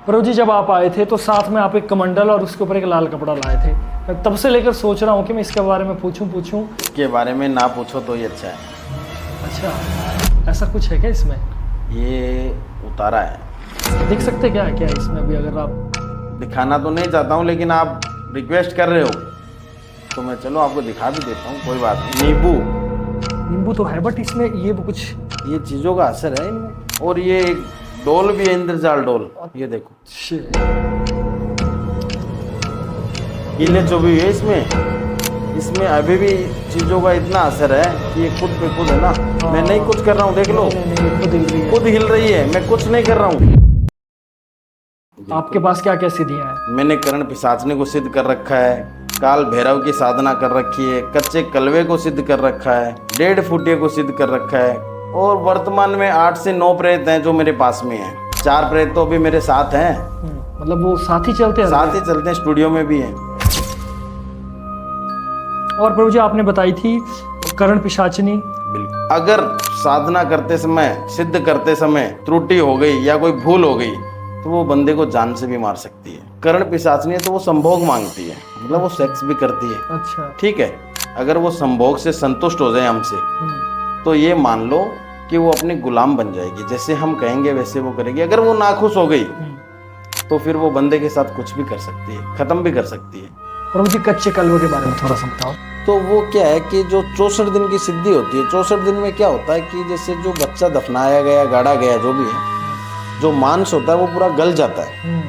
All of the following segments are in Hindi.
प्रभु जी जब आप आए थे तो साथ में आप एक कमंडल और उसके ऊपर एक लाल कपड़ा लाए थे। मैं तब से लेकर सोच रहा हूँ कि मैं इसके बारे में पूछूं। इसके बारे में ना पूछो तो ही अच्छा है। अच्छा, ऐसा कुछ है क्या इसमें? ये उतारा है। देख सकते क्या है इसमें अभी? अगर आप दिखाना तो नहीं चाहता हूँ, लेकिन आप रिक्वेस्ट कर रहे हो तो मैं चलो आपको दिखा भी देता हूँ, कोई बात नहीं। नींबू तो है, बट इसमें ये कुछ ये चीज़ों का असर है इनमें। और ये एक डोल भी है, इंद्रजाल डोल। ये देखो, कीले जो भी है इसमें अभी भी चीज़ों का इतना असर है कि ये खुद पे खुद है ना। मैं नहीं कुछ कर रहा हूँ, देख लो, खुद हिल रही है, मैं कुछ नहीं कर रहा हूँ। आपके पास क्या क्या सिद्धियां हैं? मैंने करण पिशाचनी को सिद्ध कर रखा है, काल भैरव की साधना कर रखी है, कच्चे कलवे को सिद्ध कर रखा है, 1.5 फुटिया को सिद्ध कर रखा है। और वर्तमान में 8 से 9 प्रेत हैं जो मेरे पास में हैं। 4 प्रेत तो अभी मेरे साथ हैं। मतलब वो साथ ही चलते हैं? स्टूडियो में भी हैं। और प्रभु जी आपने बताई थी करण पिशाचनी। बिल्कुल, अगर साधना करते समय, सिद्ध करते समय त्रुटि हो गई या कोई भूल हो गई तो वो बंदे को जान से भी मार सकती है। करण पिशाचनी है तो वो संभोग मांगती है, मतलब वो सेक्स भी करती है। अच्छा, ठीक है, अगर वो संभोग से संतुष्ट हो जाए हमसे तो ये मान लो कि वो अपनी गुलाम बन जाएगी, जैसे हम कहेंगे वैसे वो करेगी। अगर वो नाखुश हो गई तो फिर वो बंदे के साथ कुछ भी कर सकती है, खत्म भी कर सकती है। प्रभु जी कच्चे कलवे के बारे में थोड़ा सा बताओ। तो वो क्या है कि जो 64 दिन की सिद्धि होती है, 64 दिन में क्या होता है कि जैसे जो बच्चा दफनाया गया, गाड़ा गया, जो भी है, जो मांस होता है वो पूरा गल जाता है,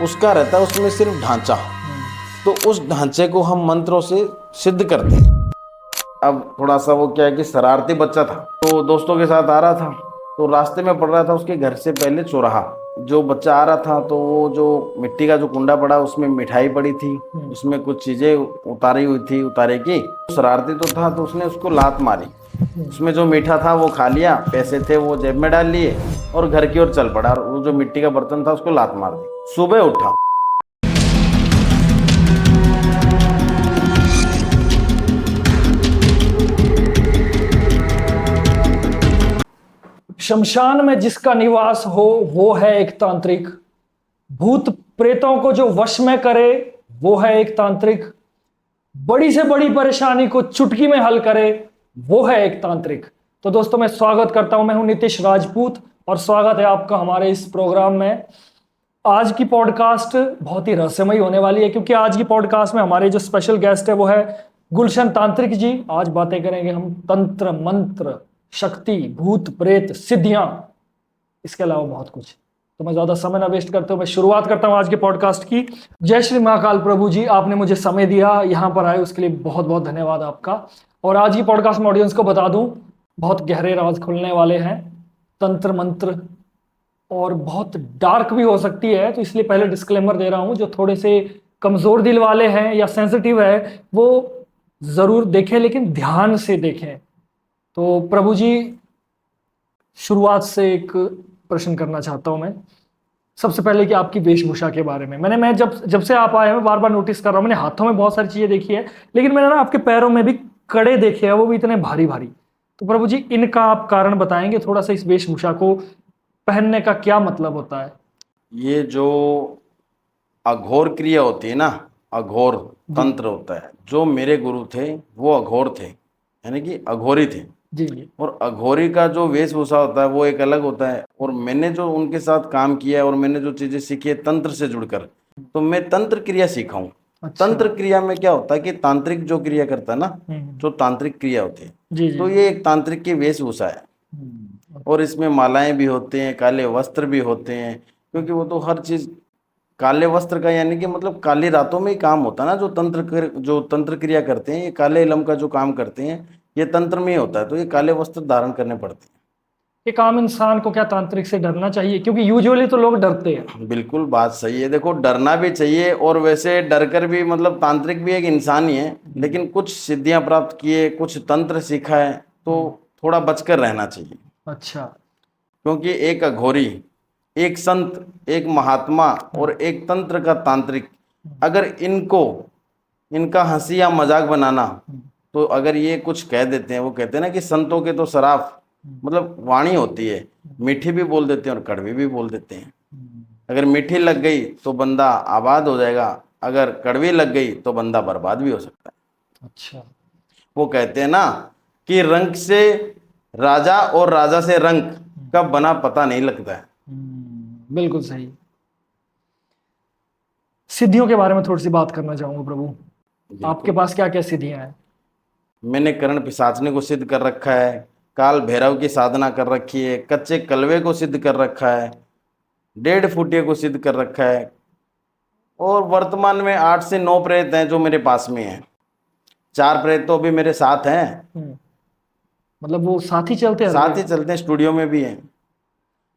उसका रहता है उसमें सिर्फ ढांचा। तो उस ढांचे को हम मंत्रों से सिद्ध करते हैं। अब थोड़ा सा वो क्या है कि शरारती बच्चा था, तो दोस्तों के साथ आ रहा था, तो रास्ते में पड़ रहा था उसके घर से पहले चौराहा। जो बच्चा आ रहा था तो वो जो मिट्टी का जो कुंडा पड़ा उसमें मिठाई पड़ी थी, उसमें कुछ चीजें उतारी हुई थी, उतारे की। शरारती तो था तो उसने उसको लात मारी, उसमें जो मीठा था वो खा लिया, पैसे थे वो जेब में डाल लिए और घर की ओर चल पड़ा। और वो जो मिट्टी का बर्तन था उसको लात मार दी। सुबह उठा, शमशान में जिसका निवास हो वो है एक तांत्रिक। भूत प्रेतों को जो वश में करे वो है एक तांत्रिक। बड़ी से बड़ी परेशानी को चुटकी में हल करे वो है एक तांत्रिक। तो दोस्तों मैं स्वागत करता हूं, मैं हूं नीतीश राजपूत और स्वागत है आपका हमारे इस प्रोग्राम में। आज की पॉडकास्ट बहुत ही रहस्यमयी होने वाली है, क्योंकि आज की पॉडकास्ट में हमारे जो स्पेशल गेस्ट है वो है गुलशन तांत्रिक जी। आज बातें करेंगे हम तंत्र, मंत्र, शक्ति, भूत प्रेत, सिद्धियां, इसके अलावा बहुत कुछ। तो मैं ज्यादा समय ना वेस्ट करते हुए मैं शुरुआत करता हूं आज के पॉडकास्ट की। जय श्री महाकाल। प्रभु जी आपने मुझे समय दिया, यहां पर आए, उसके लिए बहुत बहुत धन्यवाद आपका। और आज की पॉडकास्ट में ऑडियंस को बता दूं, बहुत गहरे राज खुलने वाले हैं। तंत्र मंत्र और बहुत डार्क भी हो सकती है, तो इसलिए पहले डिस्क्लेमर दे रहा हूं। जो थोड़े से कमजोर दिल वाले हैं या सेंसिटिव है वो जरूर देखें, लेकिन ध्यान से देखें। तो प्रभु जी शुरुआत से एक प्रश्न करना चाहता हूं मैं। सबसे पहले कि आपकी वेशभूषा के बारे में, मैं जब से आप आए हैं मैं बार बार नोटिस कर रहा हूं। मैंने हाथों में बहुत सारी चीजें देखी है, लेकिन मैंने ना आपके पैरों में भी कड़े देखे हैं, वो भी इतने भारी भारी। तो प्रभु जी इनका आप कारण बताएंगे थोड़ा सा? इस वेशभूषा को पहनने का क्या मतलब होता है? ये जो अघोर क्रिया होती है ना, अघोर तंत्र होता है। जो मेरे गुरु थे वो अघोर थे, यानी कि अघोरी थे जी। और अघोरी का जो वेशभूषा होता है वो एक अलग होता है। और मैंने जो उनके साथ काम किया है और मैंने जो चीजें सीखी है तंत्र से जुड़कर, तो मैं तंत्र क्रिया सीखा हूँ। अच्छा। तंत्र क्रिया में क्या होता है कि तांत्रिक जो क्रिया करता है ना, जो तांत्रिक क्रिया होती है, जी। तो ये एक तांत्रिक की वेशभूषा है। और इसमें मालाएं भी होते हैं, काले वस्त्र भी होते हैं, क्योंकि वो तो हर चीज काले वस्त्र का, यानी कि मतलब काली रातों में ही काम होता है ना। जो तंत्र क्रिया करते हैं ये काले इलम का जो काम करते हैं ये तंत्र में ही होता है, तो ये काले वस्त्र धारण करने पड़ते हैं। एक आम इंसान को क्या तांत्रिक से डरना चाहिए? क्योंकि यूजुअली तो लोग डरते हैं। बिल्कुल बात सही है। देखो, डरना भी चाहिए, और वैसे डरकर भी, मतलब तांत्रिक भी एक इंसान ही है, लेकिन कुछ सिद्धियां प्राप्त किए, कुछ तंत्र सीखा है, तो थोड़ा बचकर रहना चाहिए। अच्छा। क्योंकि एक अघोरी, एक संत, एक महात्मा और एक तंत्र का तांत्रिक, अगर इनका हंसी या मजाक बनाना, तो अगर ये कुछ कह देते हैं, वो कहते हैं ना कि संतों के तो सराफ, मतलब वाणी होती है, मीठी भी बोल देते हैं और कड़वी भी बोल देते हैं, अगर मीठी लग गई तो बंदा आबाद हो जाएगा, अगर कड़वी लग गई तो बंदा बर्बाद भी हो सकता है। अच्छा। वो कहते हैं ना कि रंग से राजा और राजा से रंग कब बना पता नहीं लगता है। बिल्कुल सही। सिद्धियों के बारे में थोड़ी सी बात करना चाहूंगा प्रभु। आपके बिल्कुल। पास क्या क्या सिद्धियां हैं? मैंने कर्ण पिशाचनी को सिद्ध कर रखा है, काल भैरव की साधना कर रखी है, कच्चे कलवे को सिद्ध कर रखा है, 1.5 फुटिया को सिद्ध कर रखा है, और वर्तमान में 8 से 9 प्रेत हैं जो मेरे पास में हैं। 4 प्रेत तो अभी मेरे साथ हैं, मतलब वो साथ ही चलते हैं साथ ही चलते हैं, स्टूडियो में भी हैं,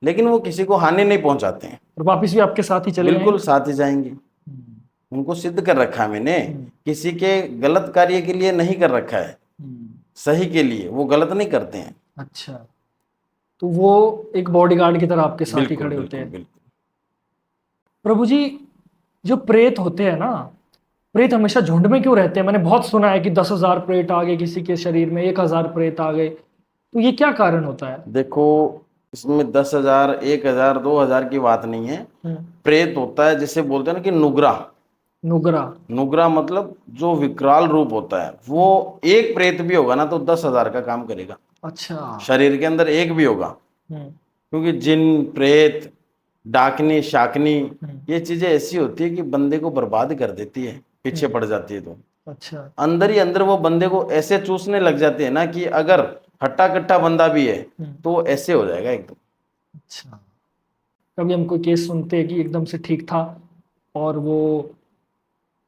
लेकिन वो किसी को हानि नहीं पहुंचाते हैं। और वापिस भी आपके साथ ही चले बिल्कुल साथ ही जाएंगे। जाएंगे? उनको सिद्ध कर रखा है मैंने, किसी के गलत कार्य के लिए नहीं कर रखा है, सही के लिए। वो गलत नहीं करते हैं। अच्छा, तो वो एक बॉडीगार्ड की तरह आपके साथ ही बिल्कुल खड़े होते बिल्कुल हैं। बिल्कुल। प्रभु जी, जो प्रेत होते हैं ना, प्रेत हमेशा झुंड में क्यों रहते हैं? मैंने बहुत सुना है कि 10,000 प्रेत आ गए किसी के शरीर में, 1,000 प्रेत आ गए, तो ये क्या कारण होता है? देखो, इसमें 10,000, 1,000, 2,000 की बात नहीं है। प्रेत होता है जिसे बोलते हैं ना कि नुगरा। नुगरा? नुगरा मतलब जो विकराल रूप होता है, वो एक प्रेत भी होगा ना तो 10,000 का काम करेगा। अच्छा। शरीर के अंदर एक भी होगा, क्योंकि जिन, प्रेत, डाकनी, शाकनी, ये चीजें ऐसी होती है कि बंदे को बर्बाद कर देती है, पीछे पड़ जाती है। तो अच्छा। अंदर ही अंदर वो बंदे को ऐसे चूसने लग जाते हैं ना कि अगर हट्टा कट्टा बंदा भी है तो वो ऐसे हो जाएगा एकदम। अच्छा, कभी हम कोई केस सुनते हैं कि एकदम से ठीक था और वो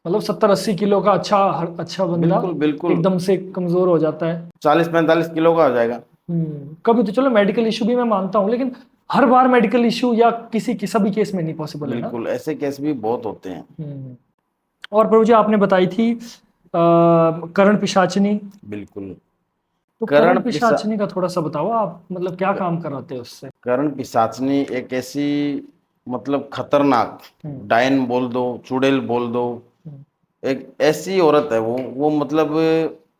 मतलब 70-80 किलो का अच्छा बंदा बिल्कुल बिल्कुल एकदम से कमजोर हो जाता है। 40-45 किलो का हो जाएगा। कभी तो चलो मेडिकल इशू भी मैं मानता हूँ, लेकिन हर बार मेडिकल इशू या किसी की सभी केस में नहीं पॉसिबल है ना? बिल्कुल, ऐसे केस भी बहुत होते हैं। और प्रभु जी, आपने बताई थी करण पिशाचिनी। बिल्कुल। तो करण करण पिशाचिनी का थोड़ा सा बताओ आप, मतलब क्या काम कराते हैं उससे? करण पिशाचनी एक ऐसी मतलब खतरनाक, डायन बोल दो, चुड़ैल बोल दो, एक ऐसी औरत है वो मतलब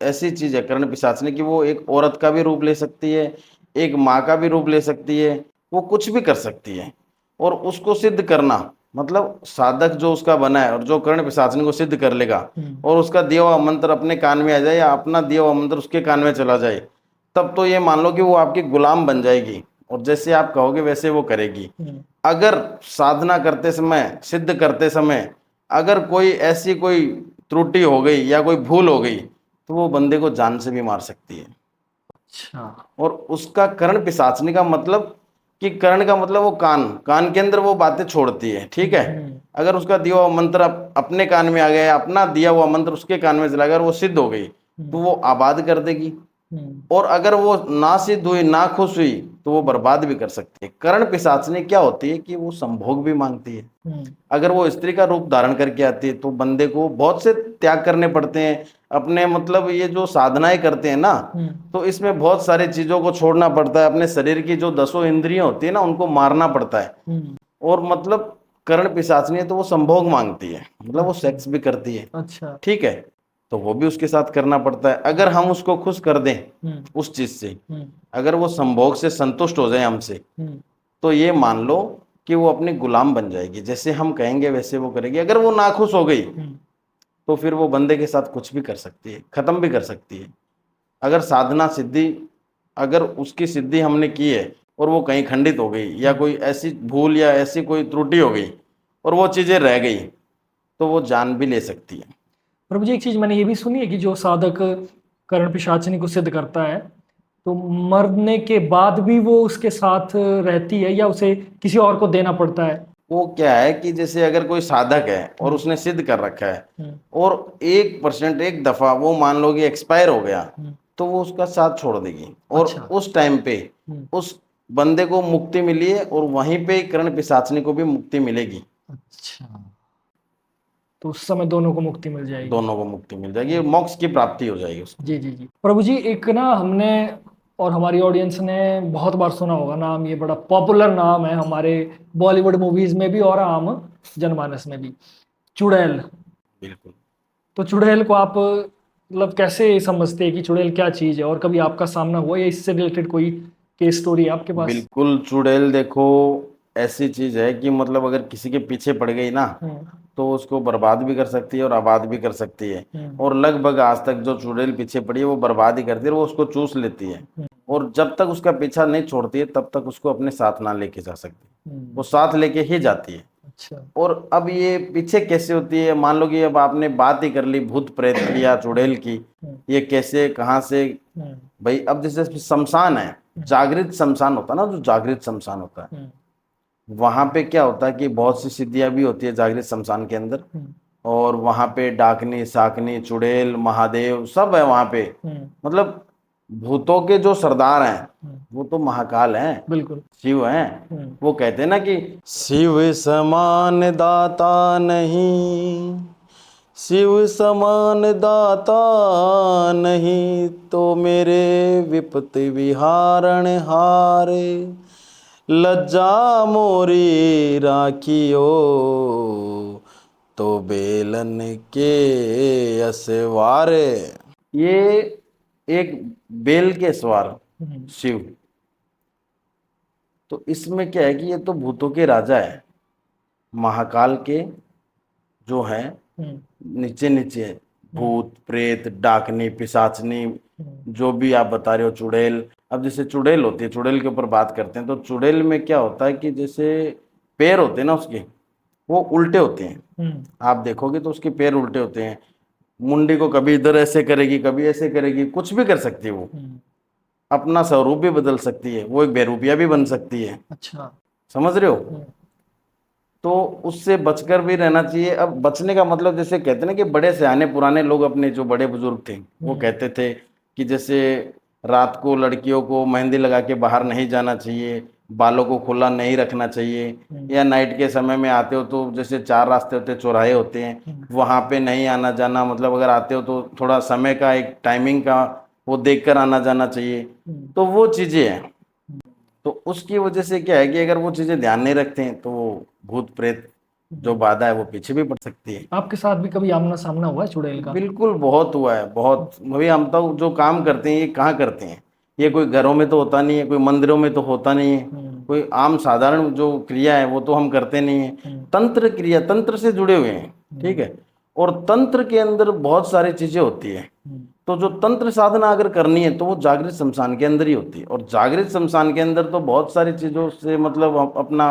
ऐसी चीज है करण पिशाचनी की। वो एक औरत का भी रूप ले सकती है, एक माँ का भी रूप ले सकती है, वो कुछ भी कर सकती है। और उसको सिद्ध करना मतलब साधक जो उसका बना है और जो कर्ण पिशाचनी को सिद्ध कर लेगा और उसका दिया हुआ मंत्र अपने कान में आ जाए या अपना दिया हुआ मंत्र उसके कान में चला जाए, तब तो ये मान लो कि वो आपकी गुलाम बन जाएगी और जैसे आप कहोगे वैसे वो करेगी। अगर साधना करते समय, सिद्ध करते समय अगर कोई ऐसी कोई त्रुटि हो गई या कोई भूल हो गई तो वो बंदे को जान से भी मार सकती है। अच्छा। और उसका कर्ण पिशाचनी का मतलब कि कर्ण का मतलब वो कान के अंदर वो बातें छोड़ती है, ठीक है। अगर उसका दिया हुआ मंत्र अपने कान में आ गया, अपना दिया हुआ मंत्र उसके कान में चला गया और वो सिद्ध हो गई तो वो आबाद कर देगी। और अगर वो ना सिद्ध हुई, ना खुश हुई तो वो बर्बाद भी कर सकती है। कर्ण पिशाचनी क्या होती है कि वो संभोग भी मांगती है। अगर वो स्त्री का रूप धारण करके आती है तो बंदे को बहुत से त्याग करने पड़ते हैं अपने, मतलब ये जो साधनाएं करते हैं ना तो इसमें बहुत सारी चीजों को छोड़ना पड़ता है। अपने शरीर की जो 10 इंद्रियां होती है ना उनको मारना पड़ता है। और मतलब कर्ण पिशाचनी है तो वो संभोग मांगती है, मतलब वो सेक्स भी करती है। अच्छा। ठीक है, तो वो भी उसके साथ करना पड़ता है। अगर हम उसको खुश कर दें उस चीज से, अगर वो संभोग से संतुष्ट हो जाए हमसे, तो ये मान लो कि वो अपनी गुलाम बन जाएगी, जैसे हम कहेंगे वैसे वो करेगी। अगर वो नाखुश हो गई तो फिर वो बंदे के साथ कुछ भी कर सकती है, खत्म भी कर सकती है। अगर साधना सिद्धि, अगर उसकी सिद्धि हमने की है और वो कहीं खंडित हो गई या कोई ऐसी भूल या ऐसी कोई त्रुटि हो गई और वो चीजें रह गई तो वो जान भी ले सकती है। प्रभु जी, एक चीज मैंने ये भी सुनी है कि जो साधक करण पिशाचिनी को सिद्ध करता है तो मरने के बाद भी वो उसके साथ रहती है या उसे किसी और को देना पड़ता है? वो क्या है कि जैसे अगर कोई साधक है और उसने सिद्ध कर रखा है और 1%, एक दफा वो मान लो कि एक्सपायर हो गया तो वो उसका साथ छोड़ देगी। और अच्छा। उस टाइम पे उस बंदे को मुक्ति मिली है और वहीं पे कर्ण पिशाचनी को भी मुक्ति मिलेगी। अच्छा, तो उस समय दोनों को मुक्ति मिल जाएगी? दोनों को मुक्ति मिल जाएगी, मोक्ष की प्राप्ति हो जाएगी उसको। जी जी जी। प्रभु जी, एक ना हमने और हमारी ऑडियंस ने बहुत बार सुना होगा नाम, ये बड़ा पॉपुलर नाम है हमारे बॉलीवुड मूवीज में भी और आम जनमानस में भी, चुड़ैल। बिल्कुल। तो चुड़ैल को आप मतलब कैसे समझते हैं कि चुड़ैल क्या चीज है, और कभी आपका सामना हुआ या इससे रिलेटेड कोई केस स्टोरी है आपके पास? बिल्कुल, चुड़ैल देखो ऐसी चीज है कि मतलब अगर किसी के पीछे पड़ गई ना तो उसको बर्बाद भी कर सकती है और आबाद भी कर सकती है। और लगभग आज तक जो चुड़ैल पीछे पड़ी है वो बर्बाद ही करती है, वो उसको चूस लेती है। और जब तक उसका पीछा नहीं छोड़ती है तब तक उसको अपने साथ ना लेके जा सकती, वो साथ लेके ही जाती है। अच्छा। और अब ये पीछे कैसे होती है, मान लो कि अब आपने बात ही कर ली भूत प्रेत की या चुड़ैल की, ये कैसे कहाँ से। भाई अब जैसे शमशान है, जागृत शमशान होता है ना, जो जागृत शमशान होता है वहां पे क्या होता है कि बहुत सी सिद्धियां भी होती है जागृत शमशान के अंदर। और वहां पे डाकनी साकनी चुड़ैल महादेव सब है वहां पे। मतलब भूतों के जो सरदार हैं वो तो महाकाल हैं, बिल्कुल। शिव हैं। वो कहते हैं ना कि शिव समान दाता नहीं, शिव समान दाता नहीं, तो मेरे विपत्ति विहारण हारे, लज्जा मोरी राखियो, तो बेलन के असवारे। ये एक बेल के सवार शिव। तो इसमें क्या है कि ये तो भूतों के राजा है, महाकाल के जो है नीचे नीचे भूत प्रेत डाकनी पिशाचनी जो भी आप बता रहे हो चुड़ैल। अब जैसे चुड़ैल होती है, चुड़ैल के ऊपर बात करते हैं, तो चुड़ैल में क्या होता है कि जैसे पैर होते हैं ना उसके, वो उल्टे होते हैं। आप देखोगे तो उसके पैर उल्टे होते हैं, मुंडी को कभी इधर ऐसे करेगी कभी ऐसे करेगी, कुछ भी कर सकती है वो, अपना स्वरूप भी बदल सकती है, वो एक बेरूपिया भी बन सकती है। अच्छा। समझ रहे हो? तो उससे बचकर भी रहना चाहिए। अब बचने का मतलब जैसे कहते हैं ना कि बड़े सियाने पुराने लोग अपने जो बड़े बुजुर्ग थे वो कहते थे कि जैसे रात को लड़कियों को मेहंदी लगा के बाहर नहीं जाना चाहिए, बालों को खुला नहीं रखना चाहिए, या नाइट के समय में आते हो तो जैसे चार रास्ते होते हैं चौराहे होते हैं वहाँ पे नहीं आना जाना, मतलब अगर आते हो तो थोड़ा समय का एक टाइमिंग का वो देख कर आना जाना चाहिए। तो वो चीज़ें हैं। तो उसकी वजह से क्या है कि अगर वो चीजें ध्यान नहीं रखते हैं तो वो भूत प्रेत जो बाधा है वो पीछे भी पड़ सकती है। आपके साथ भी कभी आमना सामना हुआ है चुड़ैल का? बिल्कुल बहुत हुआ है, बहुत। अभी हम तो जो काम करते हैं ये कहाँ करते हैं, ये कोई घरों में तो होता नहीं है, कोई मंदिरों में तो होता नहीं है, कोई आम साधारण जो क्रिया है वो तो हम करते नहीं है। तंत्र क्रिया, तंत्र से जुड़े हुए हैं, ठीक है। और तंत्र के अंदर बहुत सारी चीजें होती है। तो जो तंत्र साधना अगर करनी है तो वो जागृत शमशान के अंदर ही होती है। और जागृत शमशान के अंदर तो बहुत सारी चीजों से मतलब अपना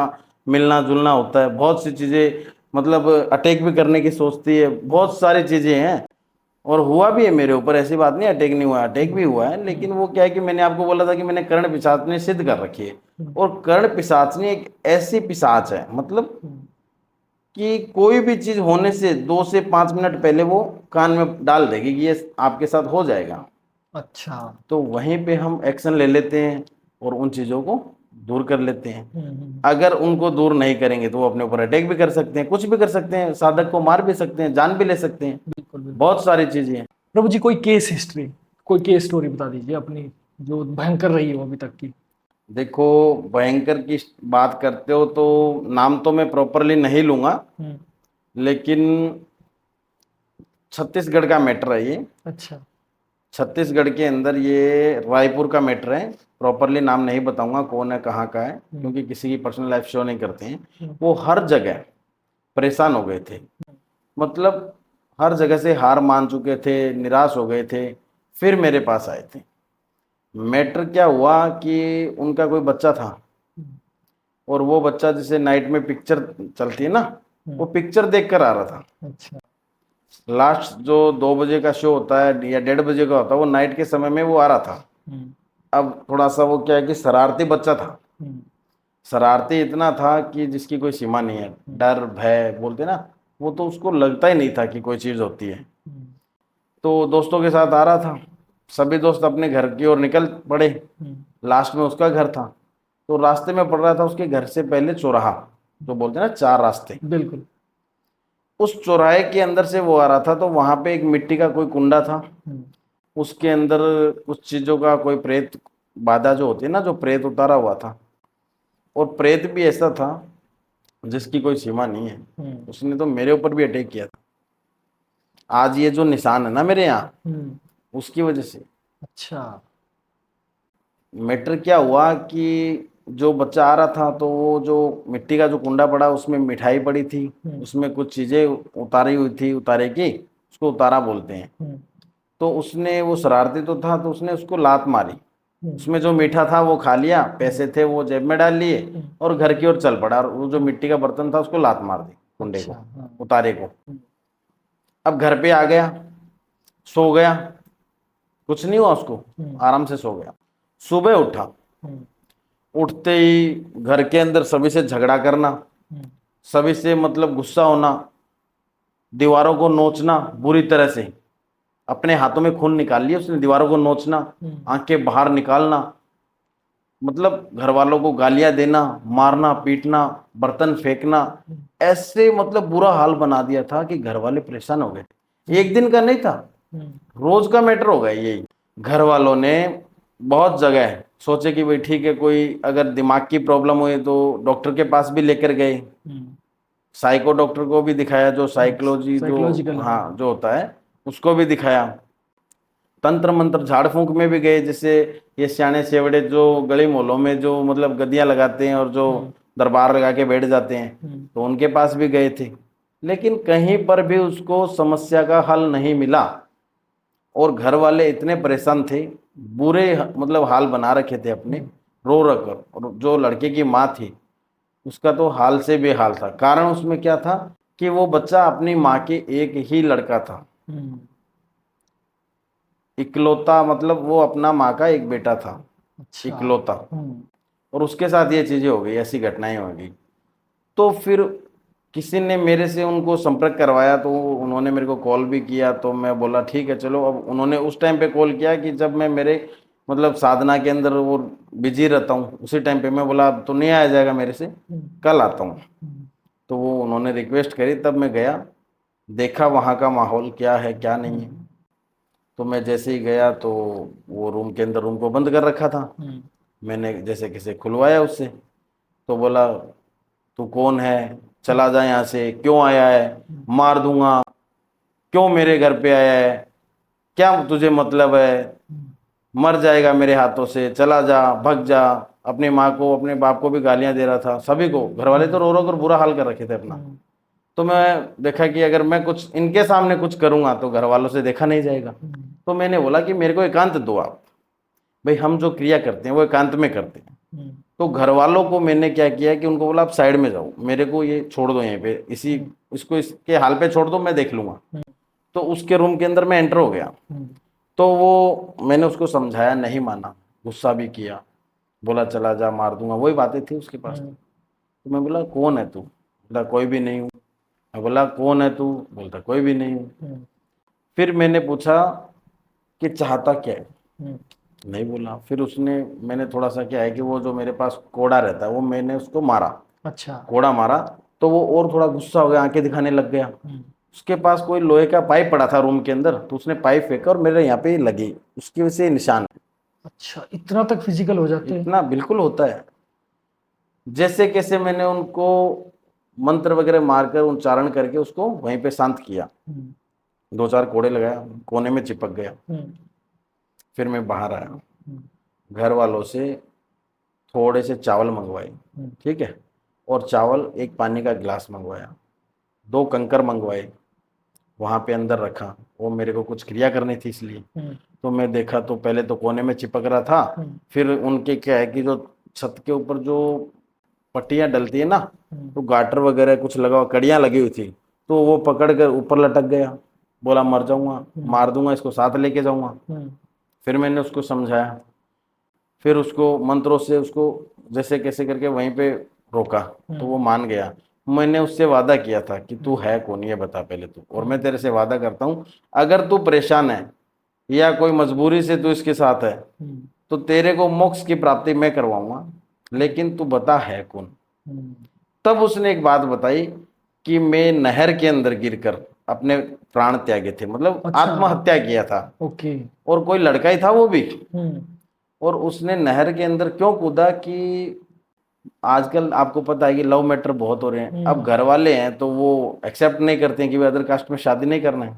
मिलना जुलना होता है, बहुत सी चीजें मतलब अटैक भी करने की सोचती है, बहुत सारी चीजें हैं। और हुआ भी है मेरे ऊपर, ऐसी बात नहीं अटैक नहीं हुआ, अटैक भी हुआ है। लेकिन वो क्या है कि मैंने आपको बोला था कि मैंने कर्ण पिशाचनी सिद्ध कर रखी है। और कर्ण पिशाचनी एक ऐसी पिशाच है मतलब कि कोई भी चीज होने से 2 से 5 मिनट पहले वो कान में डाल देगी कि ये आपके साथ हो जाएगा। अच्छा। तो वहीं पे हम एक्शन ले लेते हैं और उन चीजों को दूर कर लेते हैं। अगर उनको दूर नहीं करेंगे तो वो अपने ऊपर अटैक भी कर सकते हैं, कुछ भी कर सकते हैं, साधक को मार भी सकते हैं, जान भी ले सकते हैं। बिल्कुल बिल्कुल। बहुत सारी चीजें हैं। प्रभु जी कोई केस हिस्ट्री, कोई केस स्टोरी बता दीजिए अपनी जो भयंकर रही हो अभी तक की। देखो भयंकर की बात करते हो तो नाम तो मैं प्रॉपरली नहीं लूंगा, लेकिन छत्तीसगढ़ का मैटर है ये। अच्छा। छत्तीसगढ़ के अंदर ये रायपुर का मैटर है। प्रॉपरली नाम नहीं बताऊंगा कौन है कहाँ का है, क्योंकि किसी की पर्सनल लाइफ शो नहीं करते हैं। वो हर जगह परेशान हो गए थे, मतलब हर जगह से हार मान चुके थे, निराश हो गए थे, फिर मेरे पास आए थे। मैटर क्या हुआ कि उनका कोई बच्चा था और वो बच्चा जैसे नाइट में पिक्चर चलती है ना, वो पिक्चर देख कर आ रहा था। अच्छा। लास्ट जो 2 बजे का शो होता है या 1:30 बजे का होता है वो नाइट के समय में वो आ रहा था। अब थोड़ा सा वो क्या है कि शरारती बच्चा था, शरारती इतना था कि जिसकी कोई सीमा नहीं है, डर भय बोलते ना, वो तो उसको लगता ही नहीं था कि कोई चीज़ होती है। तो दोस्तों के साथ आ रहा था, सभी दोस्त अपने घर की ओर निकल पड़े, लास्ट में उसका घर था। तो रास्ते में पड़ रहा था उसके घर से पहले चौराहा, जो बोलते हैं ना 4 रास्ते, बिल्कुल। उस चौराहे के अंदर से वो आ रहा था। तो वहां पे एक मिट्टी का कोई कुंडा था, उसके अंदर कुछ चीजों का कोई प्रेत बाधा जो होती है ना, जो प्रेत उतारा हुआ था। और प्रेत भी ऐसा था जिसकी कोई सीमा नहीं है, उसने तो मेरे ऊपर भी अटैक किया था। आज ये जो निशान है ना मेरे यहाँ, उसकी वजह से। अच्छा। मैटर क्या हुआ कि जो बच्चा आ रहा था तो वो जो मिट्टी का जो कुंडा पड़ा उसमें मिठाई पड़ी थी, उसमें कुछ चीजें उतारी हुई थी, उतारे की उसको उतारा बोलते हैं। तो उसने, वो शरारती तो था, तो उसने उसको लात मारी। उसमें जो मीठा था वो खा लिया, पैसे थे वो जेब में डाल लिए और घर की ओर चल पड़ा, और वो जो मिट्टी का बर्तन था उसको लात मार दी, कुंडे अच्छा, को, हाँ। उतारे को। अब घर पे आ गया, सो गया, कुछ नहीं हुआ उसको, आराम से सो गया। सुबह उठा, उठते ही घर के अंदर सभी से झगड़ा करना, सभी से मतलब गुस्सा होना, दीवारों को नोचना बुरी तरह से, अपने हाथों में खून निकाल लिया उसने, दीवारों को नोचना, आंखें बाहर निकालना, मतलब घर वालों को गालियां देना, मारना पीटना, बर्तन फेंकना, ऐसे मतलब बुरा हाल बना दिया था कि घर वाले परेशान हो गए। एक दिन का नहीं था, रोज का मैटर हो गया यही। घर वालों ने बहुत जगह सोचे कि भाई ठीक है, कोई अगर दिमाग की प्रॉब्लम हुई तो डॉक्टर के पास भी लेकर गए, साइको डॉक्टर को भी दिखाया, जो साइकोलॉजी जो, साइकोलॉजिकल, हाँ, जो होता है उसको भी दिखाया, तंत्र मंत्र झाड़ फूंक में भी गए, जैसे ये सियाने सेवड़े जो गली मोहल्लों में जो मतलब गद्दियां लगाते हैं और जो दरबार लगा के बैठ जाते हैं, तो उनके पास भी गए थे, लेकिन कहीं पर भी उसको समस्या का हल नहीं मिला। और घर वाले इतने परेशान थे, बुरे मतलब हाल बना रखे थे अपने, रो रो कर। और जो लड़के की माँ थी उसका तो हाल से बेहाल था। कारण उसमें क्या था कि वो बच्चा अपनी माँ के एक ही लड़का था, इकलौता, मतलब वो अपना माँ का एक बेटा था, अच्छा, इकलौता। और उसके साथ ये चीजें हो गई, ऐसी घटनाएं हो गई। तो फिर किसी ने मेरे से उनको संपर्क करवाया, तो उन्होंने मेरे को कॉल भी किया, तो मैं बोला ठीक है चलो। अब उन्होंने उस टाइम पे कॉल किया कि जब मैं मेरे मतलब साधना के अंदर वो बिजी रहता हूँ, उसी टाइम पे मैं बोला अब तो नहीं आया जाएगा मेरे से, कल आता हूँ। तो वो उन्होंने रिक्वेस्ट करी, तब मैं गया, देखा वहाँ का माहौल क्या है क्या नहीं है। तो मैं जैसे ही गया तो वो रूम के अंदर, रूम को बंद कर रखा था, मैंने जैसे किसे खुलवाया उससे, तो बोला तू कौन है, चला जा यहाँ से, क्यों आया है, मार दूंगा, क्यों मेरे घर पे आया है, क्या तुझे मतलब है, मर जाएगा मेरे हाथों से, चला जा, भग जा। अपनी माँ को, अपने बाप को भी गालियां दे रहा था, सभी को, घर वाले तो रो रो कर बुरा हाल कर रखे थे अपना। तो मैं देखा कि अगर मैं कुछ इनके सामने कुछ करूंगा तो घर वालों से देखा नहीं जाएगा। तो मैंने बोला कि मेरे को एकांत दो आप, भाई हम जो क्रिया करते हैं वो एकांत में करते हैं। तो घर वालों को मैंने क्या किया कि उनको बोला आप साइड में जाओ, मेरे को ये छोड़ दो यहीं पे, इसी इसको इसके हाल पे छोड़ दो, मैं देख लूंगा। तो उसके रूम के अंदर मैं एंटर हो गया। तो वो मैंने उसको समझाया, नहीं माना, गुस्सा भी किया, बोला चला जा, मार दूंगा, वही बातें थी उसके पास। तो मैं बोला कौन है तू, बोला कोई भी नहीं हूँ। मैं बोला कौन है तू, बोलता कोई भी नहीं हूँ। फिर मैंने पूछा कि चाहता क्या है, नहीं बोला। फिर उसने, मैंने थोड़ा सा क्या है कि वो जो मेरे पास कोड़ा रहता है वो मैंने उसको मारा, अच्छा, कोड़ा मारा, तो वो और थोड़ा गुस्सा हो गया, आंखें दिखाने लग गया। उसके पास कोई लोहे का पाइप पड़ा था रूम के अंदर, तो उसने पाइप फेंका और मेरे यहाँ पे लगी, उसकी वजह से निशान। अच्छा, इतना तक फिजिकल हो जाते हैं? इतना बिल्कुल होता है। जैसे कैसे मैंने उनको मंत्र वगैरह मारकर उच्चारण करके उसको वहीं पे शांत किया, दो चार कोड़े लगाया, कोने में चिपक गया। फिर मैं बाहर आया, घर वालों से थोड़े से चावल मंगवाए, ठीक है, और चावल, एक पानी का गिलास मंगवाया, दो कंकर मंगवाए, वहां पे अंदर रखा। वो मेरे को कुछ क्रिया करनी थी इसलिए। तो मैं देखा तो पहले तो कोने में चिपक रहा था, फिर उनके क्या है कि जो छत के ऊपर जो पट्टियां डलती है ना, तो गाटर वगैरह कुछ लगा हुआ, कड़ियां लगी हुई थी, तो वो पकड़ कर ऊपर लटक गया। बोला मर जाऊंगा, मार दूंगा इसको, साथ लेके जाऊंगा। फिर मैंने उसको समझाया, फिर उसको मंत्रों से उसको जैसे कैसे करके वहीं पे रोका, तो वो मान गया। मैंने उससे वादा किया था कि तू है कौन ये बता पहले तू, और मैं तेरे से वादा करता हूँ अगर तू परेशान है या कोई मजबूरी से तू इसके साथ है तो तेरे को मोक्ष की प्राप्ति मैं करवाऊंगा, लेकिन तू बता है कौन। तब उसने एक बात बताई कि मैं नहर के अंदर गिरकर अपने प्राण त्यागे थे, मतलब अच्छा, आत्महत्या किया था। ओके। और कोई लड़का ही था वो भी। और उसने नहर के अंदर क्यों कूदा कि आजकल आपको पता है कि लव मैटर बहुत हो रहे हैं। अब घर वाले हैं तो वो एक्सेप्ट नहीं करते हैं कि भाई अदर कास्ट में शादी नहीं करना है।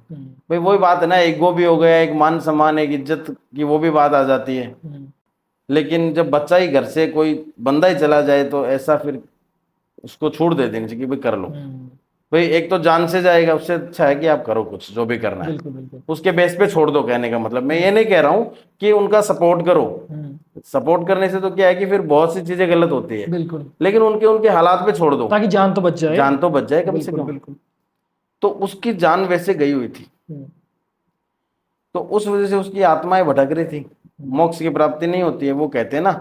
भाई वही बात है ना, ईगो भी हो गया, एक मान सम्मान, एक इज्जत की वो भी बात आ जाती है। लेकिन जब बच्चा ही घर से कोई बंदा ही चला जाए तो ऐसा फिर उसको छूट दे देनी चाहिए कि भाई कर लो। भाई एक तो जान से जाएगा, उससे अच्छा है कि आप करो कुछ जो भी करना है, बिल्कुल बिल्कुल। उसके बेस पे छोड़ दो। कहने का मतलब मैं ये नहीं कह रहा हूँ कि उनका सपोर्ट करो, सपोर्ट करने से तो क्या है कि फिर बहुत सी चीजें गलत होती है, बिल्कुल, लेकिन उनके उनके हालात पे छोड़ दो, ताकि जान तो बच जाए। जान तो बच जाए कम से बिल्कुल कम। बिल्कुल। तो उसकी जान वैसे गई हुई थी, तो उस वजह से उसकी आत्माएं भटक रही थी, मोक्ष की प्राप्ति नहीं होती है। वो कहते हैं ना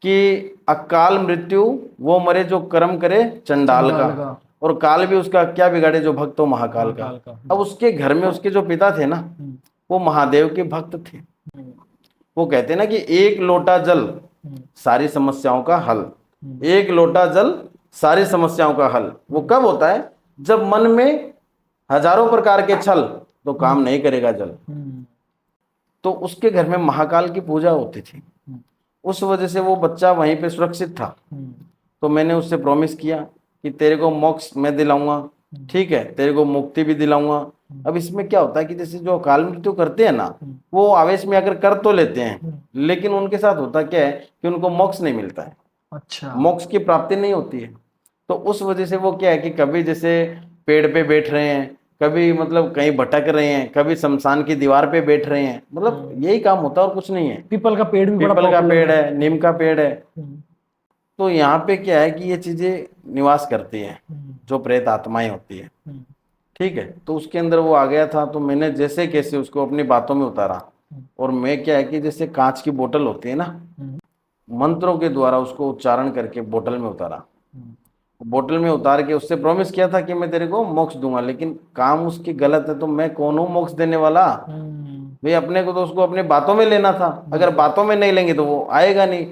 कि अकाल मृत्यु वो मरे जो कर्म करे चंडाल का, चंडाल का। और काल भी उसका क्या बिगाड़े जो भक्त हो महाकाल का। महाकाल का। अब उसके घर में उसके जो पिता थे ना, वो महादेव के भक्त थे। वो कहते हैं ना कि एक लोटा जल सारी समस्याओं का हल, एक लोटा जल सारी समस्याओं का हल। वो कब होता है? जब मन में हजारों प्रकार के छल, तो काम नहीं करेगा जल। तो उसके घर में महाकाल की पूजा होती थी, उस वजह से वो बच्चा वहीं पे सुरक्षित था। तो मैंने उससे प्रॉमिस किया कि तेरे को मोक्ष मैं दिलाऊंगा, ठीक है, तेरे को मुक्ति भी दिलाऊंगा। अब इसमें क्या होता है कि जैसे जो अकाल मृत्यु करते हैं ना, वो आवेश में आकर कर तो लेते हैं, लेकिन उनके साथ होता क्या है कि उनको मोक्ष नहीं मिलता है, अच्छा। मोक्ष की प्राप्ति नहीं होती है। तो उस वजह से वो क्या है कि कभी जैसे पेड़ पे बैठ रहे हैं, कभी मतलब कहीं भटक रहे हैं, कभी शमशान की दीवार पे बैठ रहे हैं, मतलब यही काम होता है और कुछ नहीं है। पीपल का पेड़ भी बड़ा पीपल का पॉपुलर पेड़ है, नीम का पेड़ है। हम्म, तो यहाँ पे क्या है कि ये चीजें निवास करती हैं, जो प्रेत आत्माएं होती है, ठीक है। तो उसके अंदर वो आ गया था, तो मैंने जैसे कैसे उसको अपनी बातों में उतारा। और मैं क्या है कि जैसे कांच की बोतल होती है ना, मंत्रों के द्वारा उसको उच्चारण करके बोतल में उतारा। बोतल में उतार के उससे प्रॉमिस किया था कि मैं तेरे को मोक्ष दूंगा, लेकिन काम उसकी गलत है, तो मैं कौन हूँ मोक्ष देने वाला? भाई अपने को तो उसको अपने बातों में लेना था, अगर बातों में नहीं लेंगे तो वो आएगा नहीं।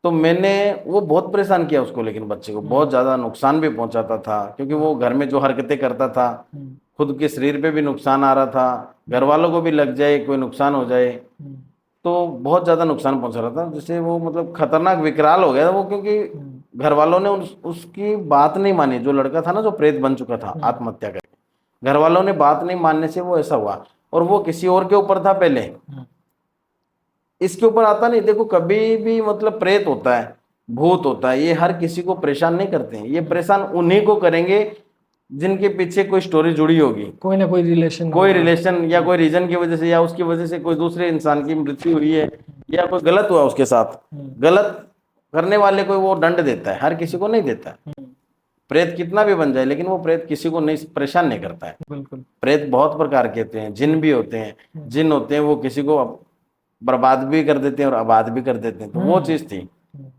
तो मैंने वो बहुत परेशान किया उसको, लेकिन बच्चे को बहुत ज्यादा नुकसान भी पहुंचाता था, क्योंकि वो घर में जो हरकतें करता था, खुद के शरीर पे भी नुकसान आ रहा था, घर वालों को भी लग जाए कोई नुकसान हो जाए, तो बहुत ज्यादा नुकसान पहुंचा रहा था। जैसे वो मतलब खतरनाक विकराल हो गया था वो, क्योंकि घर वालों ने उसकी बात नहीं मानी। जो लड़का था ना, जो प्रेत बन चुका था आत्महत्या करके, घर वालों ने बात नहीं मानने से वो ऐसा हुआ। और वो किसी और के ऊपर था पहले, इसके ऊपर आता नहीं। देखो कभी भी मतलब प्रेत होता है, भूत होता है, ये हर किसी को परेशान नहीं करते हैं। ये परेशान उन्हीं को करेंगे जिनके पीछे कोई स्टोरी जुड़ी होगी, कोई ना कोई रिलेशन, कोई रिलेशन या कोई रीजन की वजह से, या उसकी वजह से कोई दूसरे इंसान की मृत्यु हुई है, या कोई गलत हुआ उसके साथ। गलत करने वाले को वो दंड देता है, हर किसी को नहीं देता है। प्रेत कितना भी बन जाए, लेकिन वो प्रेत किसी को नहीं परेशान नहीं करता है। बिल्कुल। प्रेत बहुत प्रकार के होते हैं, जिन भी होते हैं। जिन होते हैं वो किसी को बर्बाद भी कर देते हैं और आबाद भी कर देते हैं। तो वो चीज थी।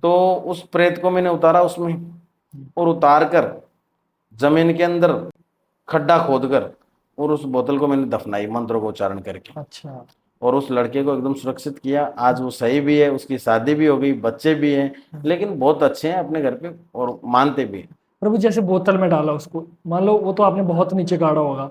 तो उस प्रेत को मैंने उतारा उसमें, और उतार कर जमीन के अंदर खड्डा खोद कर, और उस बोतल को मैंने दफनाई मंत्रों को उच्चारण करके। अच्छा। और उस लड़के को एकदम सुरक्षित किया। आज वो सही भी है, उसकी शादी भी हो गई, बच्चे भी हैं, लेकिन बहुत अच्छे हैं अपने घर पे और मानते भी हैं। प्रभु जैसे बोतल में डाला उसको, मान लो वो तो आपने बहुत नीचे गाड़ा होगा,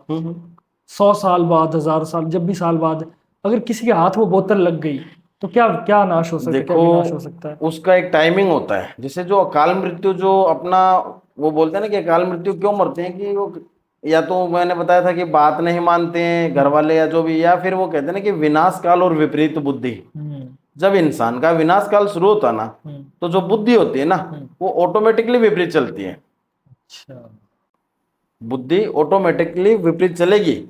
100 साल बाद, 1000 साल, जब भी साल बाद अगर किसी के हाथ वो बोतल लग गई तो क्या क्या नाश हो सकता है, क्या विनाश हो सकता है? उसका एक टाइमिंग होता है। जैसे जो अकाल मृत्यु जो अपना वो बोलते हैं ना कि अकाल मृत्यु क्यों मरते हैं, कि वो या तो मैंने बताया था कि बात नहीं मानते हैं घर वाले या जो भी, या फिर वो कहते हैं ना कि विनाश काल और विपरीत बुद्धि। जब इंसान का विनाश काल शुरू होता है ना, तो जो बुद्धि होती है ना, वो ऑटोमेटिकली विपरीत चलती है। अच्छा। बुद्धि ऑटोमेटिकली विपरीत चलेगी,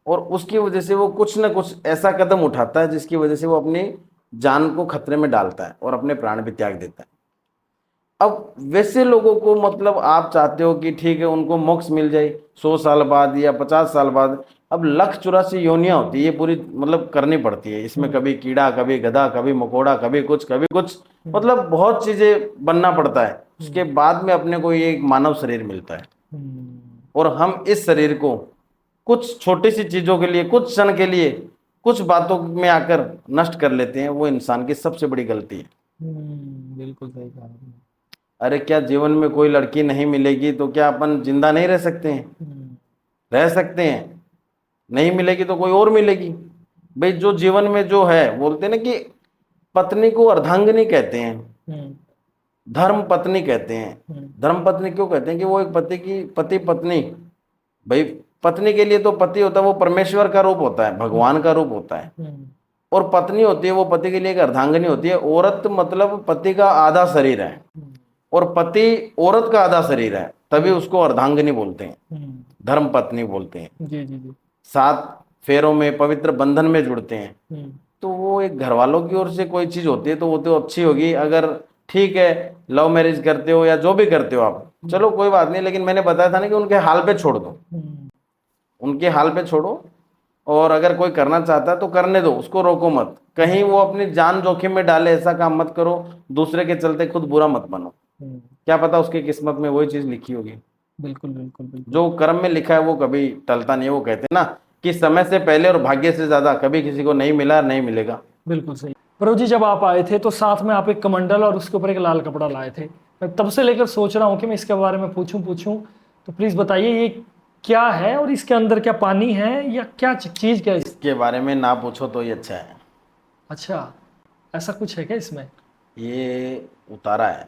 और उसकी वजह से वो कुछ ना कुछ ऐसा कदम उठाता है जिसकी वजह से वो अपनी जान को खतरे में डालता है और अपने प्राण भी त्याग देता है। अब वैसे लोगों को मतलब आप चाहते हो कि ठीक है उनको मोक्ष मिल जाए 100 साल बाद या 50 साल बाद। अब 1,84 योनियां होती है, ये पूरी मतलब करनी पड़ती है। इसमें कभी कीड़ा, कभी गधा, कभी मकोड़ा, कभी कुछ मतलब बहुत चीजें बनना पड़ता है। उसके बाद में अपने को ये एक मानव शरीर मिलता है, और हम इस शरीर को कुछ छोटी सी चीजों के लिए, कुछ क्षण के लिए, कुछ बातों में आकर नष्ट कर लेते हैं। वो इंसान की सबसे बड़ी गलती है। बिल्कुल सही कहा आपने। अरे क्या जीवन में कोई लड़की नहीं मिलेगी तो क्या अपन जिंदा नहीं रह सकते हैं? रह सकते हैं। नहीं मिलेगी तो कोई और मिलेगी। भाई जो जीवन में जो है, बोलते हैं ना कि पत्नी को अर्धांगिनी कहते हैं, धर्म पत्नी कहते हैं। धर्म पत्नी क्यों कहते हैं? कि वो एक पति पत्नी, भाई पत्नी के लिए तो पति होता है वो परमेश्वर का रूप होता है, भगवान का रूप होता है। और पत्नी होती है वो पति के लिए एक अर्धांगिनी होती है। औरत मतलब पति का आधा शरीर है, और पति औरत का आधा शरीर है, तभी उसको अर्धांगिनी बोलते हैं, धर्म पत्नी बोलते हैं। जी जी जी। 7 फेरों में पवित्र बंधन में जुड़ते हैं। तो वो एक घर वालों की ओर से कोई चीज होती है तो वो तो अच्छी होगी। अगर ठीक है लव मैरिज करते हो या जो भी करते हो आप, चलो कोई बात नहीं, लेकिन मैंने बताया था ना कि उनके हाल पे छोड़ दो, उनके हाल पे छोड़ो। और अगर कोई करना चाहता है तो करने दो, उसको रोको मत। कहीं वो अपनी जान जोखिम में डाले ऐसा काम मत करो, दूसरे के चलते खुद बुरा मत बनो। क्या पता उसकी किस्मत में वही चीज लिखी होगी। बिल्कुल बिल्कुल बिल्कुल। जो कर्म में लिखा है वो कभी टलता नहीं है। वो कहते हैं ना कि समय से पहले और भाग्य से ज्यादा कभी किसी को नहीं मिला, नहीं मिलेगा। बिल्कुल सही। प्रभु जी जब आप आए थे तो साथ में आप एक कमंडल और उसके ऊपर एक लाल कपड़ा लाए थे। मैं तब से लेकर सोच रहा हूँ कि मैं इसके बारे में पूछूं। तो प्लीज बताइए ये क्या है और इसके अंदर क्या पानी है या क्या चीज क्या है? इसके बारे में ना पूछो तो ये अच्छा है। अच्छा, ऐसा कुछ है क्या इसमें? ये उतारा है,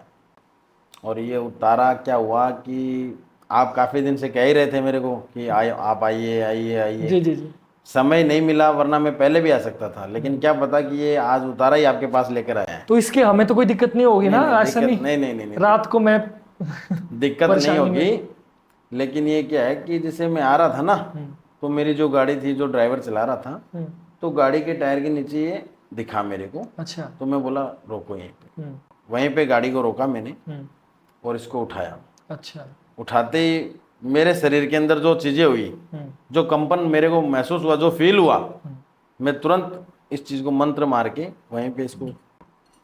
और ये उतारा क्या हुआ कि आप काफी दिन से कह ही रहे थे मेरे को कि आप आइए आइए आइए। जी जी जी। समय नहीं मिला, वरना मैं पहले भी आ सकता था, लेकिन क्या पता कि ये आज उतारा ही आपके पास लेकर आया है। तो इसके हमें तो कोई दिक्कत नहीं होगी ना? ऐसा दिक्कत नहीं नहीं, रात को मैं दिक्कत नहीं परेशानी होगी। में। लेकिन ये क्या है कि जैसे मैं आ रहा था ना, तो मेरी जो गाड़ी थी, जो ड्राइवर चला रहा था, तो गाड़ी के टायर के नीचे ये दिखा मेरे को। अच्छा। तो मैं बोला रोको यहीं पे। वहीं पे गाड़ी को रोका मैंने और इसको उठाया। अच्छा। उठाते ही मेरे शरीर के अंदर जो चीजें हुई, जो कंपन मेरे को महसूस हुआ, जो फील हुआ, मैं तुरंत इस चीज को मंत्र मार के वहीं पे इसको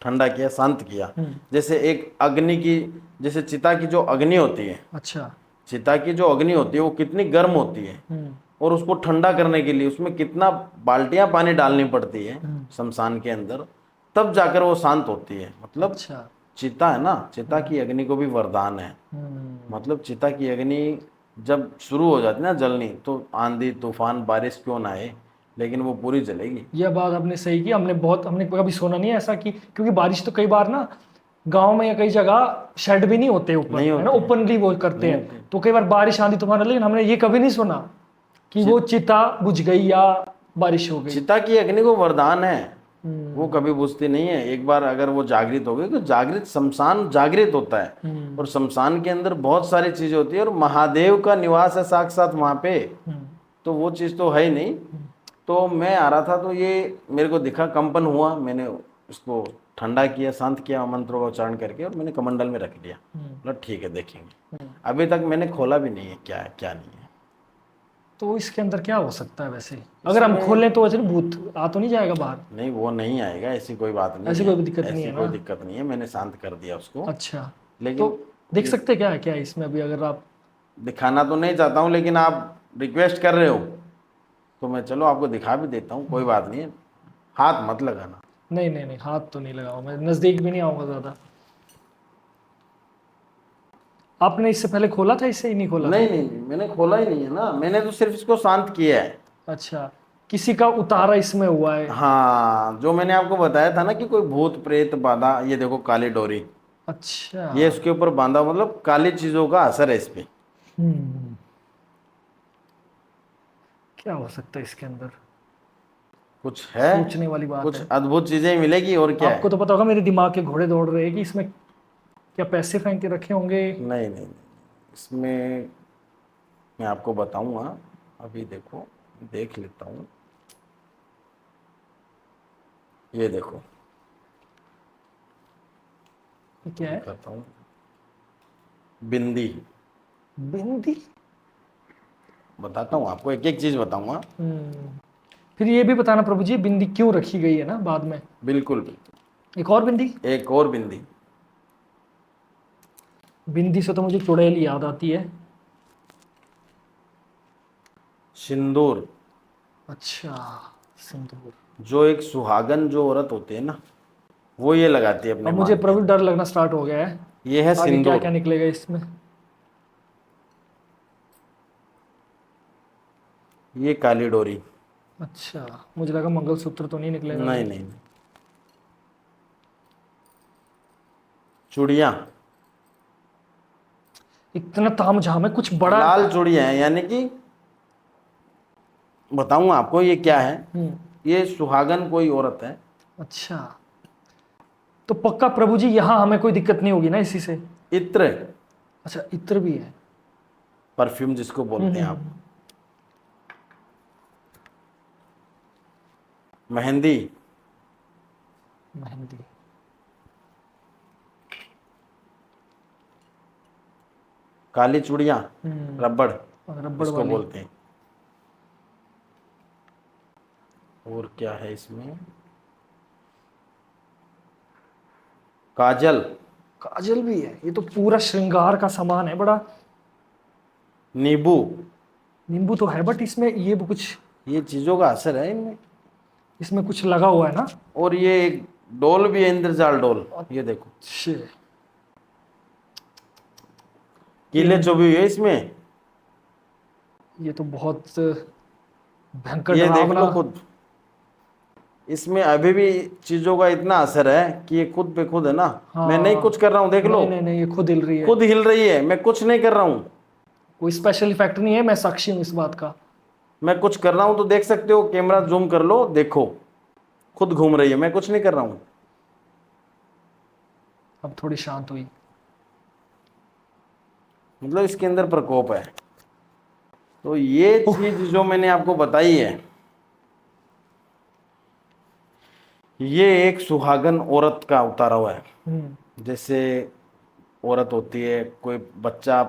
ठंडा किया, शांत किया। जैसे एक अग्नि की, जैसे चिता की जो अग्नि होती है, अच्छा। चिता की जो अग्नि होती है वो कितनी गर्म होती है, और उसको ठंडा करने के लिए उसमें कितना बाल्टियां पानी डालनी पड़ती है शमशान के अंदर, तब जाकर वो शांत होती है। मतलब अच्छा। चिता है ना, चिता की अग्नि को भी वरदान है। मतलब चिता की अग्नि जब शुरू हो जाती है ना जलनी, तो आंधी तूफान बारिश क्यों ना आए, लेकिन वो पूरी जलेगी। यह बात आपने सही की। हमने कभी सुना नहीं है ऐसा कि, क्योंकि बारिश तो कई बार ना गांव में या कई जगह शेड भी नहीं होते ऊपर, नहीं है ना, होते। ओपनली वो करते हैं, तो कई बार बारिश आंधी तूफान, लेकिन हमने ये कभी नहीं सुना कि वो चिता बुझ गई या बारिश हो गई। चिता की अग्नि को वरदान है, वो कभी बुझती नहीं है। एक बार अगर वो जागृत हो गई, तो जागृत शमशान जागृत होता है, और शमशान के अंदर बहुत सारी चीजें होती है, और महादेव का निवास है साक्षात वहां पे। तो वो चीज तो है ही नहीं। तो मैं आ रहा था तो ये मेरे को दिखा, कंपन हुआ, मैंने उसको ठंडा किया, शांत किया मंत्रों का उच्चारण करके, और मैंने कमंडल में रख दिया। मतलब ठीक है देखेंगे। अभी तक मैंने खोला भी नहीं है क्या है क्या नहीं है। तो इसके अंदर क्या हो सकता है वैसे? अगर हम खोलें तो वैसे भूत आ तो नहीं जाएगा बाहर? नहीं, वो नहीं आएगा, ऐसी कोई बात नहीं ऐसी है। कोई दिक्कत नहीं है ऐसी ना? कोई दिक्कत नहीं है, मैंने शांत कर दिया उसको। अच्छा। लेकिन तो देख सकते क्या है इसमें अभी, अगर आप? दिखाना तो नहीं चाहता हूँ, लेकिन आप रिक्वेस्ट कर रहे हो तो मैं चलो आपको दिखा भी देता हूँ, कोई बात नहीं है। हाथ मत लगाना। नहीं नहीं नहीं, हाथ तो नहीं लगाऊंगा, मैं नजदीक भी नहीं आऊंगा ज्यादा। आपने इससे पहले खोला था, इससे ही नहीं खोला? नहीं नहीं नहीं, मैंने खोला ही नहीं है ना, मैंने तो सिर्फ इसको शांत किया है। अच्छा, किसी का उतारा इसमें हुआ है? हाँ, जो मैंने आपको बताया था ना कि कोई भूत प्रेत बांधा, ये देखो काली डोरी, अच्छा। ये इसके ऊपर बांधा, मतलब काली चीजों का असर है इस पे। क्या हो सकता है इसके अंदर? कुछ है, सोचने वाली बात कुछ है। अद्भुत चीजें मिलेगी, और क्या आपको है। तो पता होगा मेरे दिमाग के घोड़े दौड़ रहे हैं कि इसमें क्या पैसे फेंक के रखे होंगे? नहीं नहीं, इसमें मैं आपको बताऊंगा। अभी देखो, देख लेता हूँ। ये देखो, ये क्या है? दिखाता हूँ। बिंदी, बिंदी? बताता हूँ आपको, एक एक चीज बताऊंगा। फिर ये भी बताना प्रभु जी, बिंदी क्यों रखी गई है ना बाद में? बिल्कुल बिल्कुल। एक और बिंदी? एक और बिंदी। बिंदी से तो मुझे चुड़ैल याद आती है। सिंदूर। अच्छा, सिंदूर। जो एक सुहागन जो औरत होती है ना, वो ये लगाती है अपने अब मुझे मांग प्रभु पे। डर लगना स्टार्ट हो गया है। ये है आगे क्या सिंदूर। क्या निकलेगा इसमें? ये काली डोरी। अच्छा, मुझे लगा मंगलसूत्र तो नहीं निकलेगा। नहीं नहीं नहीं। चूड़ियां, इतना तामझाम है, कुछ बड़ा? लाल चूड़ियां हैं, यानी कि बताऊंगा आपको ये क्या है। ये सुहागन कोई औरत है। अच्छा, तो पक्का प्रभु जी यहाँ हमें कोई दिक्कत नहीं होगी ना इसी से? इत्र, अच्छा, इत्र भी है। परफ्यूम जिसको बोलते हैं आप। मेहंदी, मेहंदी, काली चूड़ियां, रबड़ रबड़ इसको वाली। बोलते हैं। और क्या है इसमें, काजल, काजल भी है। ये तो पूरा श्रृंगार का सामान है बड़ा। नींबू, नींबू तो है, बट इसमें ये कुछ, ये चीजों का असर है इनमें। इसमें कुछ लगा हुआ है ना। और ये एक डोल भी है, इंद्रजाल डोल, ये देखो अच्छे, कीले चुभी हुई है इसमें। ये तो बहुत भयंकर ये देख डरावना। लो खुद, इसमें अभी भी चीजों का इतना असर है कि ये खुद पे खुद है ना। हाँ। मैं नहीं कुछ कर रहा हूँ, देख लो, नहीं नहीं नहीं, ये खुद हिल रही है। खुद हिल रही है, मैं कुछ नहीं कर रहा हूँ। कोई स्पेशल इफेक्ट नहीं है, मैं साक्षी हूँ इस बात का। मैं कुछ कर रहा हूँ तो देख सकते हो, कैमरा जूम कर लो, देखो खुद घूम रही है, मैं कुछ नहीं कर रहा हूँ। अब थोड़ी शांत हुई। मतलब इसके अंदर प्रकोप है। तो ये चीज जो मैंने आपको बताई है, ये एक सुहागन औरत का उतारा हुआ है। जैसे औरत होती है, कोई बच्चा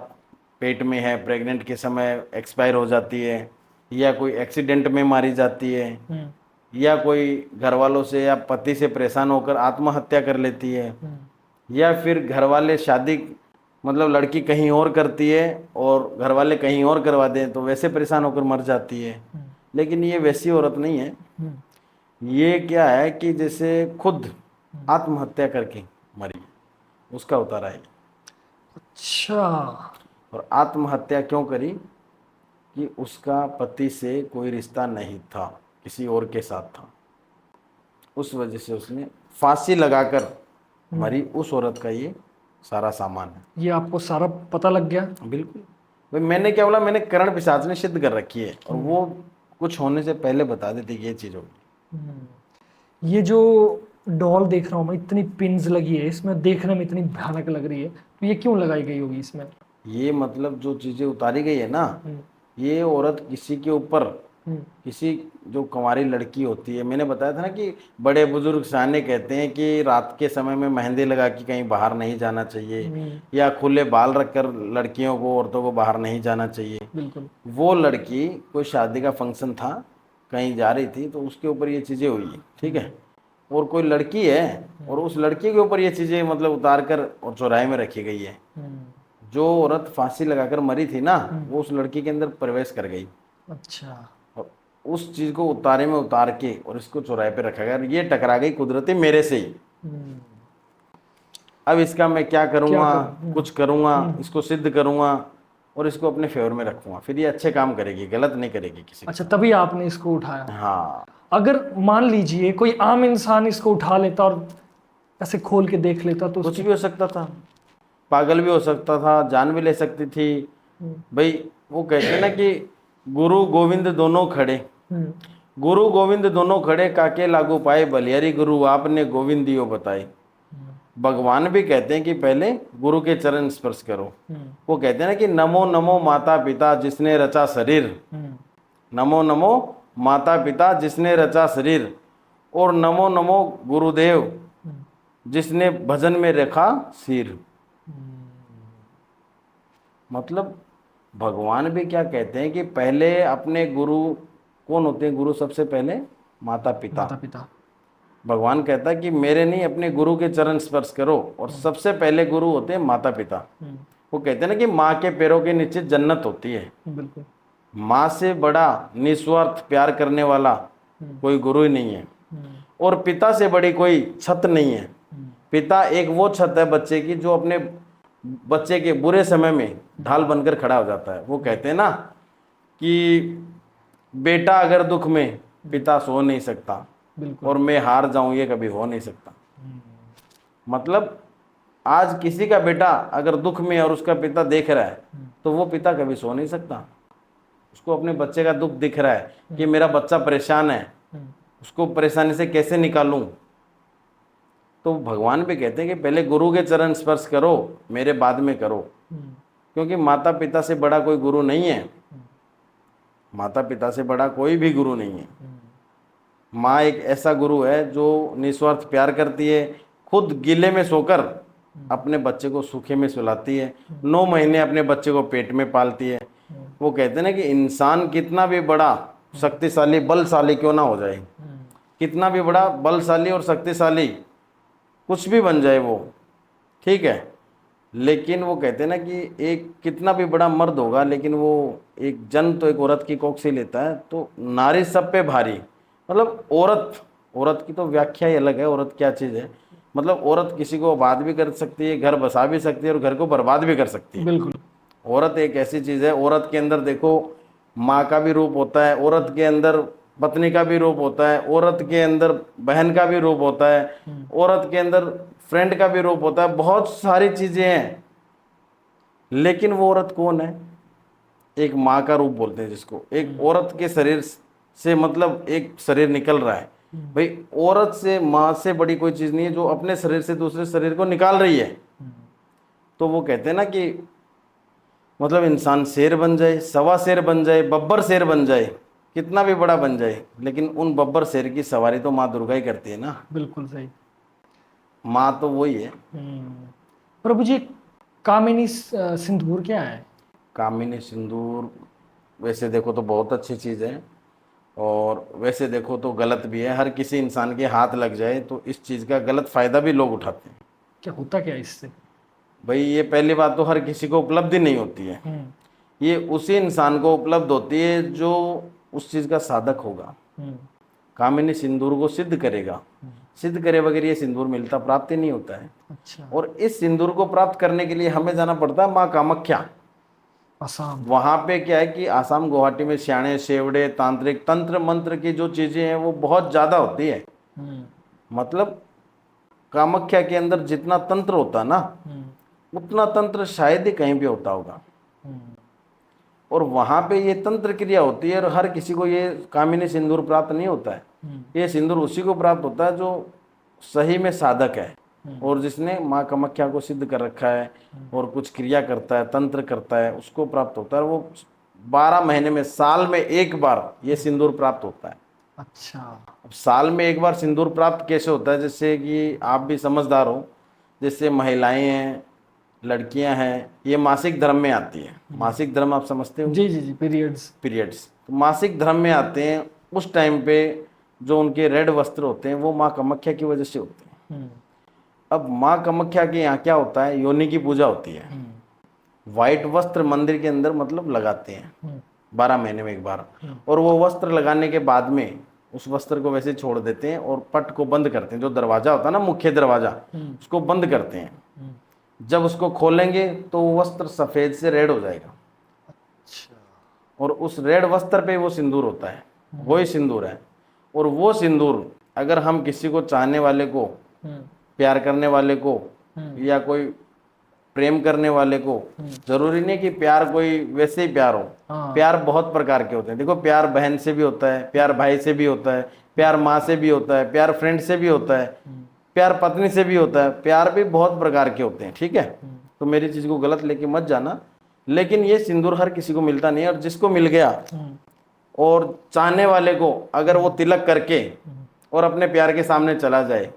पेट में है, प्रेग्नेंट के समय एक्सपायर हो जाती है, या कोई एक्सीडेंट में मारी जाती है, या कोई घर वालों से या पति से परेशान होकर आत्महत्या कर लेती है, या फिर घर वाले शादी, मतलब लड़की कहीं और करती है और घर वाले कहीं और करवा दें तो वैसे परेशान होकर मर जाती है। लेकिन ये वैसी औरत नहीं है। ये क्या है कि जैसे खुद आत्महत्या करके मरी, उसका उतारा है। अच्छा, और आत्महत्या क्यों करी? कि उसका पति से कोई रिश्ता नहीं था, किसी और के साथ था, उस वजह से उसने फांसी लगाकर मरी। उस औरत का ये सारा सामान है। ये आपको सारा पता लग गया? बिल्कुल भाई, मैंने क्या बोला, मैंने करण पिशाच ने सिद्ध कर रखी है, और वो कुछ होने से पहले बता देती कि ये चीज होगी। ये जो डॉल देख रहा हूँ मैं, इतनी पिन्स लगी है इसमें, देखने में इतनी भयानक लग रही है, तो ये क्यों लगाई गई होगी इसमें? ये मतलब जो चीजें उतारी गई है ना, ये औरत किसी के ऊपर, किसी जो कुंवारी लड़की होती है, मैंने बताया था ना कि बड़े बुजुर्ग सियाने कहते हैं कि रात के समय में मेहंदी लगा के कहीं बाहर नहीं जाना चाहिए, या खुले बाल रखकर लड़कियों को, औरतों को बाहर नहीं जाना चाहिए। बिल्कुल। वो लड़की, कोई शादी का फंक्शन था, कहीं जा रही थी, तो उसके ऊपर ये चीज़ें हुई, ठीक है। और कोई लड़की है, और उस लड़की के ऊपर ये चीज़ें मतलब उतार कर और चौराहे में रखी गई है। जो औरत फांसी लगाकर मरी थी ना, वो उस लड़की के अंदर प्रवेश कर गई। अच्छा। और उस चीज को उतारे में उतार के और इसको चौराहे पे रखा गया। ये टकरा गई कुदरती मेरे से ही। अब इसका मैं क्या करूंगा, कुछ करूंगा, इसको सिद्ध करूंगा और इसको अपने फेवर में रखूंगा, फिर ये अच्छे काम करेगी, गलत नहीं करेगी किसी के अच्छा, तभी आपने इसको उठाया? साथ। हाँ। अगर मान लीजिए कोई आम इंसान इसको उठा लेता और ऐसे खोल के देख लेता तो कुछ भी हो सकता था, पागल भी हो सकता था, जान भी ले सकती थी भाई। वो कहते हैं ना कि गुरु गोविंद दोनों खड़े, गुरु गोविंद दोनों खड़े, काके लागू पाए, बलिहारी गुरु आपने गोविंद दियो बताए। भगवान भी कहते हैं कि पहले गुरु के चरण स्पर्श करो। वो कहते हैं ना कि नमो नमो माता पिता जिसने रचा शरीर, नमो नमो माता पिता जिसने रचा शरीर, और नमो नमो गुरुदेव जिसने भजन में रखा सिर। मतलब भगवान भी क्या कहते हैं कि पहले अपने गुरु, कौन होते हैं गुरु? सबसे पहले माता पिता। माता पिता। भगवान कहता है कि मेरे नहीं, अपने गुरु के चरण स्पर्श करो, और सबसे पहले गुरु होते हैं माता पिता। वो कहते हैं ना कि माँ के पैरों के नीचे जन्नत होती है। बिल्कुल। माँ से बड़ा निस्वार्थ प्यार करने वाला कोई गुरु ही नहीं है, और पिता से बड़ी कोई छत नहीं है। पिता एक वो छत है बच्चे की, जो अपने बच्चे के बुरे समय में ढाल बनकर खड़ा हो जाता है। वो कहते हैं ना कि बेटा अगर दुख में, पिता सो नहीं सकता, और मैं हार जाऊं ये कभी हो नहीं सकता। मतलब आज किसी का बेटा अगर दुख में और उसका पिता देख रहा है, तो वो पिता कभी सो नहीं सकता। उसको अपने बच्चे का दुख दिख रहा है कि मेरा बच्चा परेशान है, उसको परेशानी से कैसे निकालूं। तो भगवान भी कहते हैं कि पहले गुरु के चरण स्पर्श करो, मेरे बाद में करो। क्योंकि माता पिता से बड़ा कोई गुरु नहीं है, माता पिता से बड़ा कोई भी गुरु नहीं है। माँ एक ऐसा गुरु है जो निस्वार्थ प्यार करती है, खुद गीले में सोकर अपने बच्चे को सूखे में सुलाती है, 9 महीने अपने बच्चे को पेट में पालती है। वो कहते हैं ना कि इंसान कितना भी बड़ा शक्तिशाली बलशाली क्यों ना हो जाए, कितना भी बड़ा बलशाली और शक्तिशाली कुछ भी बन जाए वो, ठीक है, लेकिन वो कहते हैं ना कि एक कितना भी बड़ा मर्द होगा लेकिन वो एक जन्म तो एक औरत की कोख से लेता है। तो नारी सब पे भारी, मतलब औरत की तो व्याख्या ही अलग है, औरत क्या चीज़ है। मतलब औरत किसी को आबाद भी कर सकती है, घर बसा भी सकती है और घर को बर्बाद भी कर सकती है। बिल्कुल। औरत एक ऐसी चीज़ है, औरत के अंदर देखो माँ का भी रूप होता है, औरत के अंदर पत्नी का भी रूप होता है, औरत के अंदर बहन का भी रूप होता है, औरत के अंदर फ्रेंड का भी रूप होता है, बहुत सारी चीज़ें हैं। लेकिन वो औरत कौन है? एक माँ का रूप बोलते हैं जिसको। एक औरत के शरीर से मतलब एक शरीर निकल रहा है भाई, औरत से माँ से बड़ी कोई चीज़ नहीं है जो अपने शरीर से दूसरे शरीर को निकाल रही है। तो वो कहते हैं ना कि मतलब इंसान शेर बन जाए, सवा शेर बन जाए, बब्बर शेर बन जाए, कितना भी बड़ा बन जाए, लेकिन उन बब्बर शेर की सवारी तो माँ दुर्गा ही करती है ना। बिल्कुल सही। माँ तो वही है। प्रभु जी, कामिनी सिंदूर क्या है? कामिनी सिंदूर वैसे देखो तो बहुत अच्छी चीज़ है, और वैसे देखो तो गलत भी है। हर किसी इंसान के हाथ लग जाए तो इस चीज़ का गलत फ़ायदा भी लोग उठाते हैं। क्या होता क्या है इससे? भाई ये पहली बात तो हर किसी को उपलब्धि नहीं होती है, ये उसी इंसान को उपलब्ध होती है जो उस चीज़ का साधक होगा। कामिनी सिंदूर को सिद्ध करेगा, सिद्ध करे बगैर ये सिंदूर मिलता प्राप्त ही नहीं होता है। अच्छा। और इस सिंदूर को प्राप्त करने के लिए हमें जाना पड़ता है माँ कामाख्या। आसाम। वहाँ पे क्या है कि आसाम गुवाहाटी में श्याणे सेवड़े तांत्रिक तंत्र मंत्र की जो चीज़ें हैं वो बहुत ज़्यादा होती है। मतलब कामाख्या के अंदर जितना तंत्र होता ना उतना तंत्र शायद ही कहीं भी होता होगा। और वहाँ पे ये तंत्र क्रिया होती है और हर किसी को ये कामिनी सिंदूर प्राप्त नहीं होता है। ये सिंदूर उसी को प्राप्त होता है जो सही में साधक है और जिसने माँ कामाख्या को सिद्ध कर रखा है और कुछ क्रिया करता है, तंत्र करता है, उसको प्राप्त होता है। वो 12 महीने में, साल में एक बार ये सिंदूर प्राप्त होता है। अच्छा। अब साल में एक बार सिंदूर प्राप्त कैसे होता है? जैसे कि आप भी समझदार हो, जैसे महिलाएं हैं, लड़कियां हैं, ये मासिक धर्म में आती है। मासिक धर्म आप समझते हो? जी जी जी, पीरियड्स। तो मासिक धर्म में आते हैं, उस टाइम पे जो उनके रेड वस्त्र होते हैं वो माँ कामाख्या की वजह से होते हैं। अब माँ कामाख्या के यहाँ क्या होता है, योनि की पूजा होती है। वाइट वस्त्र मंदिर के अंदर मतलब लगाते हैं 12 महीने में एक बार, और वो वस्त्र लगाने के बाद में उस वस्त्र को वैसे छोड़ देते हैं और पट को बंद करते हैं। जो दरवाजा होता है ना, मुख्य दरवाजा, उसको बंद करते हैं। जब उसको खोलेंगे तो वो वस्त्र सफेद से रेड हो जाएगा। अच्छा। और उस रेड वस्त्र पे वो सिंदूर होता है, वही सिंदूर है। और वो सिंदूर अगर हम किसी को चाहने वाले को, प्यार करने वाले को, या कोई प्रेम करने वाले को, जरूरी नहीं कि प्यार कोई वैसे ही प्यार हो। प्यार बहुत प्रकार के होते हैं। देखो, प्यार बहन से भी होता है, प्यार भाई से भी होता है, प्यार माँ से भी होता है, प्यार फ्रेंड से भी होता है, प्यार पत्नी से भी होता है। प्यार भी बहुत प्रकार के होते हैं, ठीक है। तो मेरी चीज को गलत लेके मत जाना, लेकिन ये सिंदूर हर किसी को मिलता नहीं है। और जिसको मिल गया और चाहने वाले को अगर वो तिलक करके और अपने प्यार के सामने चला जाए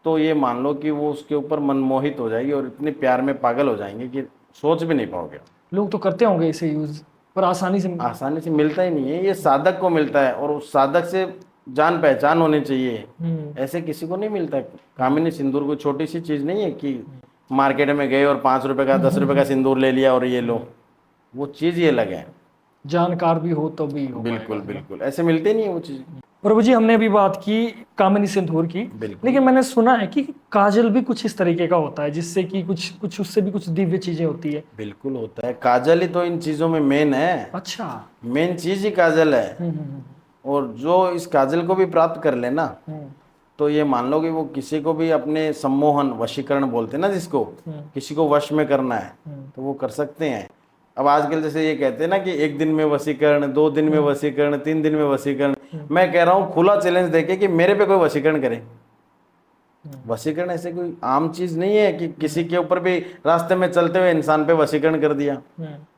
तो ये मान लो कि वो उसके ऊपर मनमोहित हो जाएगी और इतने प्यार में पागल हो जाएंगे कि सोच भी नहीं पाओगे। लोग तो करते होंगे इसे यूज, पर आसानी से मिलता ही नहीं है। ये साधक को मिलता है और उस साधक से जान पहचान होनी चाहिए, ऐसे किसी को नहीं मिलता। कामिनी सिंदूर कोई छोटी सी चीज नहीं है कि मार्केट में गए और 5 रुपए का 10 रुपए का सिंदूर ले लिया और ये लो। वो चीज ये लगे, जानकार भी हो तो भी हो। बिल्कुल बिल्कुल, ऐसे मिलते नहीं है वो चीज। प्रभु जी, हमने अभी बात की कामिनी सिंदूर की, लेकिन मैंने सुना है कि काजल भी कुछ इस तरीके का होता है जिससे कि कुछ उससे भी कुछ दिव्य चीजें होती है। बिल्कुल होता है, काजल ही तो इन चीजों में मेन है। अच्छा। मेन चीज ही काजल है। और जो इस काजल को भी प्राप्त कर लेना तो ये मान लो कि वो किसी को भी अपने सम्मोहन, वशीकरण बोलते हैं ना जिसको, किसी को वश में करना है तो वो कर सकते हैं। अब आजकल जैसे ये कहते हैं ना कि 1 दिन में वशीकरण, 2 दिन में वशीकरण, 3 दिन में वशीकरण, मैं कह रहा हूँ खुला चैलेंज देके कि मेरे पे कोई वशीकरण करे। वशीकरण ऐसे कोई आम चीज नहीं है कि किसी के ऊपर भी रास्ते में चलते हुए इंसान पे वशीकरण कर दिया।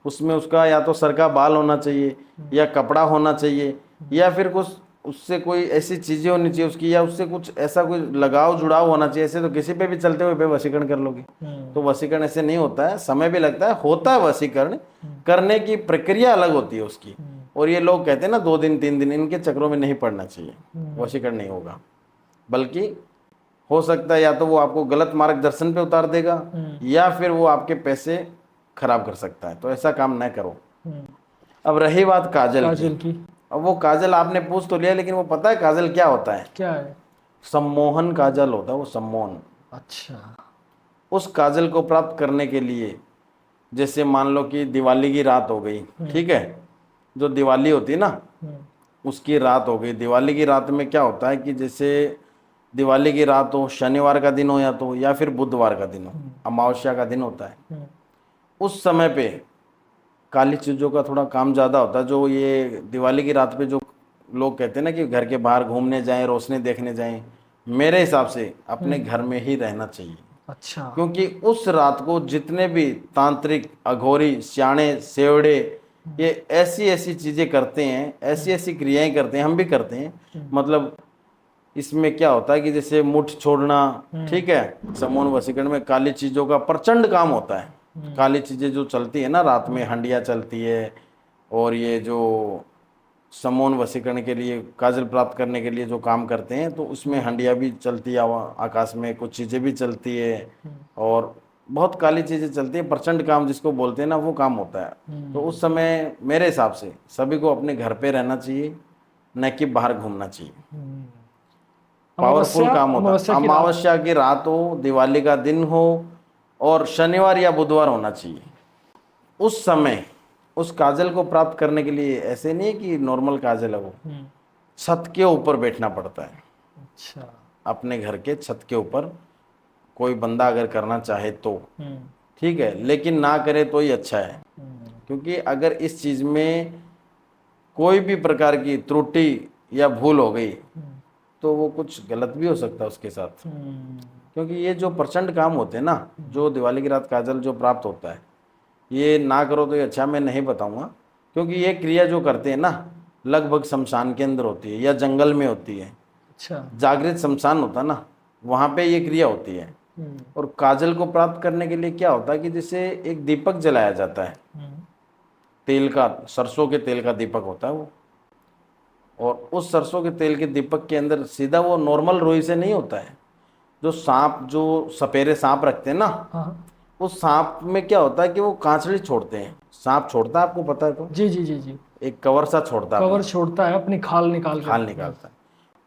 उसमें उसका या तो सर का बाल होना चाहिए, या कपड़ा होना चाहिए, या फिर कुछ उससे कोई ऐसी चीजें होनी चाहिए उसकी, या उससे कुछ ऐसा कोई लगाव जुड़ाव होना चाहिए। ऐसे तो किसी पे भी चलते हुए पे वशीकरण कर लोगे। तो वशीकरण ऐसे नहीं होता है, समय भी लगता है, होता है वशीकरण, करने की प्रक्रिया अलग होती है उसकी। और ये लोग कहते हैं ना 2 दिन 3 दिन, इनके चक्रों में नहीं पड़ना चाहिए, वशीकरण नहीं होगा। बल्कि हो सकता है या तो वो आपको गलत मार्गदर्शन पे उतार देगा, या फिर वो आपके पैसे खराब कर सकता है। तो ऐसा काम न करो। अब रही बात काजल की, अब वो काजल आपने पूछ तो लिया, लेकिन वो पता है काजल क्या होता है? क्या है? सम्मोहन काजल होता है वो, सम्मोहन। अच्छा। उस काजल को प्राप्त करने के लिए, जैसे मान लो कि दिवाली की रात हो गई, ठीक है, जो दिवाली होती है ना उसकी रात हो गई। दिवाली की रात में क्या होता है कि जैसे दिवाली की रात हो, शनिवार का दिन हो, या तो या फिर बुधवार का दिन हो, अमावस्या का दिन होता है, उस समय पे काली चीज़ों का थोड़ा काम ज़्यादा होता है। जो ये दिवाली की रात पे जो लोग कहते हैं ना कि घर के बाहर घूमने जाएं, रोशनी देखने जाएं, मेरे हिसाब से अपने घर में ही रहना चाहिए। अच्छा। क्योंकि उस रात को जितने भी तांत्रिक, अघोरी, स्याणे, सेवड़े, ये ऐसी ऐसी चीज़ें करते हैं, ऐसी ऐसी क्रियाएं करते हैं, हम भी करते हैं। मतलब इसमें क्या होता है कि जैसे मुठ छोड़ना, ठीक है, समूह वशीकरण में काली चीज़ों का प्रचंड काम होता है। काली चीज़ें जो चलती है ना रात में, हंडिया चलती है, और ये जो समूह वशीकरण के लिए, काजल प्राप्त करने के लिए जो काम करते हैं, तो उसमें हंडिया भी चलती है आकाश में, कुछ चीज़ें भी चलती है, और बहुत काली चीज़ें चलती है। प्रचंड काम जिसको बोलते हैं ना, वो काम होता है। तो उस समय मेरे हिसाब से सभी को अपने घर पे रहना चाहिए, न कि बाहर घूमना चाहिए। पावरफुल काम होता है। अमावस्या की रात हो, दिवाली का दिन हो, और शनिवार या बुधवार होना चाहिए। उस समय उस काजल को प्राप्त करने के लिए ऐसे नहीं है कि नॉर्मल काजल है, वो छत के ऊपर बैठना पड़ता है। अच्छा। अपने घर के छत के ऊपर कोई बंदा अगर करना चाहे तो ठीक है, लेकिन ना करे तो ही अच्छा है। क्योंकि अगर इस चीज में कोई भी प्रकार की त्रुटि या भूल हो गई तो वो कुछ गलत भी हो सकता है उसके साथ। क्योंकि ये जो प्रचंड काम होते हैं ना, जो दिवाली की रात काजल जो प्राप्त होता है, ये ना करो तो ये अच्छा, मैं नहीं बताऊंगा। क्योंकि ये क्रिया जो करते हैं ना, लगभग शमशान के अंदर होती है या जंगल में होती है। अच्छा। जागृत शमशान होता है ना, वहाँ पे ये क्रिया होती है। और काजल को प्राप्त करने के लिए क्या होता है कि जैसे एक दीपक जलाया जाता है, तेल का, सरसों के तेल का दीपक होता है वो। और उस सरसों के तेल के दीपक के अंदर सीधा वो नॉर्मल रुई से नहीं होता है। जो सांप, जो सपेरे सांप रखते हैं ना, उस सांप में क्या होता है कि वो कांचड़ी छोड़ते हैं। सांप छोड़ता है, आपको पता है? तो जी जी जी जी, एक कवर सा छोड़ता है, कवर छोड़ता है, अपनी खाल निकालता है।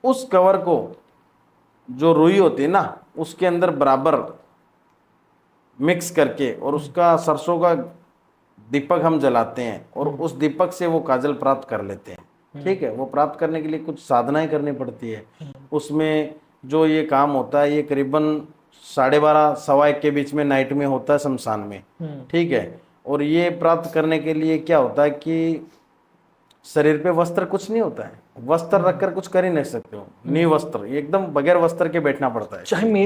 उस कवर को जो रुई होती है ना, उसके अंदर बराबर मिक्स करके और उसका सरसों का दीपक हम जलाते हैं, और उस दीपक से वो काजल प्राप्त कर लेते हैं। ठीक है, वो प्राप्त करने के लिए कुछ साधनाएं करनी पड़ती है। उसमें जो ये काम होता है, ये करीबन 12:30 सवा 1 के बीच में नाइट में होता है शमशान में। ठीक है, और ये प्राप्त करने के लिए क्या होता है कि शरीर पे वस्त्र कुछ नहीं होता है, वस्त्र रखकर कुछ कर ही नहीं सकते हो, निवस्त्र, एकदम बगैर वस्त्र के बैठना पड़ता है।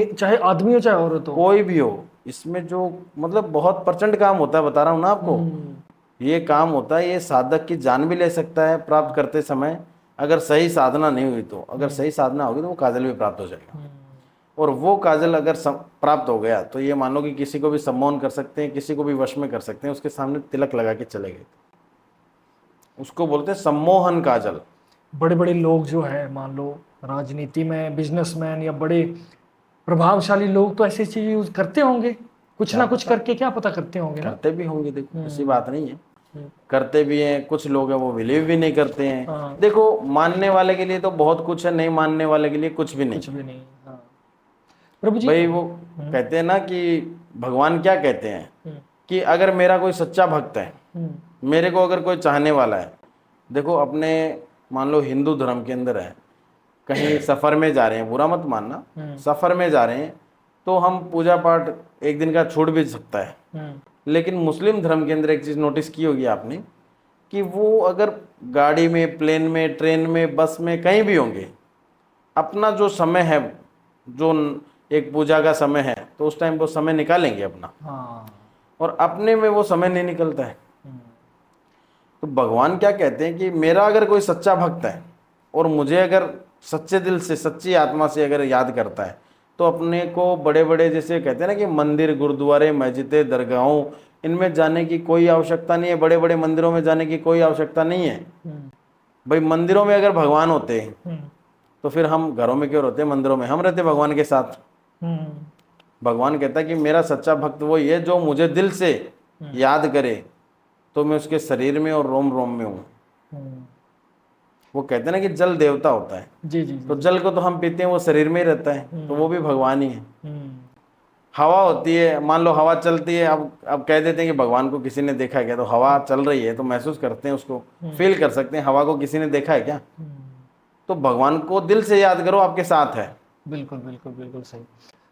चाहे आदमी हो चाहे औरत हो, कोई भी हो। इसमें जो मतलब बहुत प्रचंड काम होता है, बता रहा हूँ ना आपको। ये काम होता है, ये साधक की जान भी ले सकता है प्राप्त करते समय, अगर सही साधना नहीं हुई तो। अगर सही साधना होगी तो वो काजल भी प्राप्त हो जाएगा। और वो काजल अगर प्राप्त हो गया तो ये मानो कि किसी को भी सम्मोहन कर सकते हैं, किसी को भी वश में कर सकते हैं, उसके सामने तिलक लगा के चले गए, उसको बोलते हैं सम्मोहन काजल। बड़े बड़े लोग जो है, मान लो राजनीति में, बिजनेसमैन या बड़े प्रभावशाली लोग तो ऐसी चीज यूज करते होंगे, कुछ ना कुछ करके, क्या पता करते होंगे ना? करते भी होंगे, देखो ऐसी बात नहीं है, करते भी हैं। कुछ लोग हैं वो बिलीव भी नहीं करते हैं। देखो, मानने वाले के लिए तो बहुत कुछ है, नहीं मानने वाले के लिए कुछ भी नहीं। प्रभु जी, भाई वो कहते हैं ना कि भगवान क्या कहते हैं कि अगर मेरा कोई सच्चा भक्त है, मेरे को अगर कोई चाहने वाला है, देखो अपने मान लो हिंदू धर्म के अंदर है, कहीं सफर में जा रहे हैं, बुरा मत मानना, सफर में जा रहे हैं तो हम पूजा पाठ एक दिन का छूट भी सकता है, लेकिन मुस्लिम धर्म के अंदर एक चीज़ नोटिस की होगी आपने कि वो अगर गाड़ी में, प्लेन में, ट्रेन में, बस में, कहीं भी होंगे, अपना जो समय है, जो एक पूजा का समय है, तो उस टाइम वो समय निकालेंगे अपना, हाँ। और अपने में वो समय नहीं निकलता है। हम्म, तो भगवान क्या कहते हैं कि मेरा अगर कोई सच्चा भक्त है और मुझे अगर सच्चे दिल से, सच्ची आत्मा से अगर याद करता है, तो अपने को बड़े बड़े, जैसे कहते हैं ना कि मंदिर, गुरुद्वारे, मस्जिदें, दरगाहों, इनमें जाने की कोई आवश्यकता नहीं है, बड़े बड़े मंदिरों में जाने की कोई आवश्यकता नहीं है। हम्म, भाई मंदिरों में अगर भगवान होते हैं हम्म, तो फिर हम घरों में क्यों रहते हैं? मंदिरों में हम रहते भगवान के साथ। हम्म, भगवान कहता है कि मेरा सच्चा भक्त वही है जो मुझे दिल से याद करे, तो मैं उसके शरीर में और रोम रोम में हूँ। हम्म, वो कहते हैं ना कि जल देवता होता है, जी जी तो जी। जल को तो हम पीते हैं, वो शरीर में ही रहता है, तो वो भी भगवान ही है। हम्म, हवा होती है, मान लो हवा चलती है, अब कह देते हैं कि भगवान को किसी ने देखा है क्या? तो हवा चल रही है तो महसूस करते हैं, उसको फील कर सकते हैं। हवा को किसी ने देखा है क्या? तो भगवान को दिल से याद करो, आपके साथ है। बिल्कुल बिल्कुल बिल्कुल सही।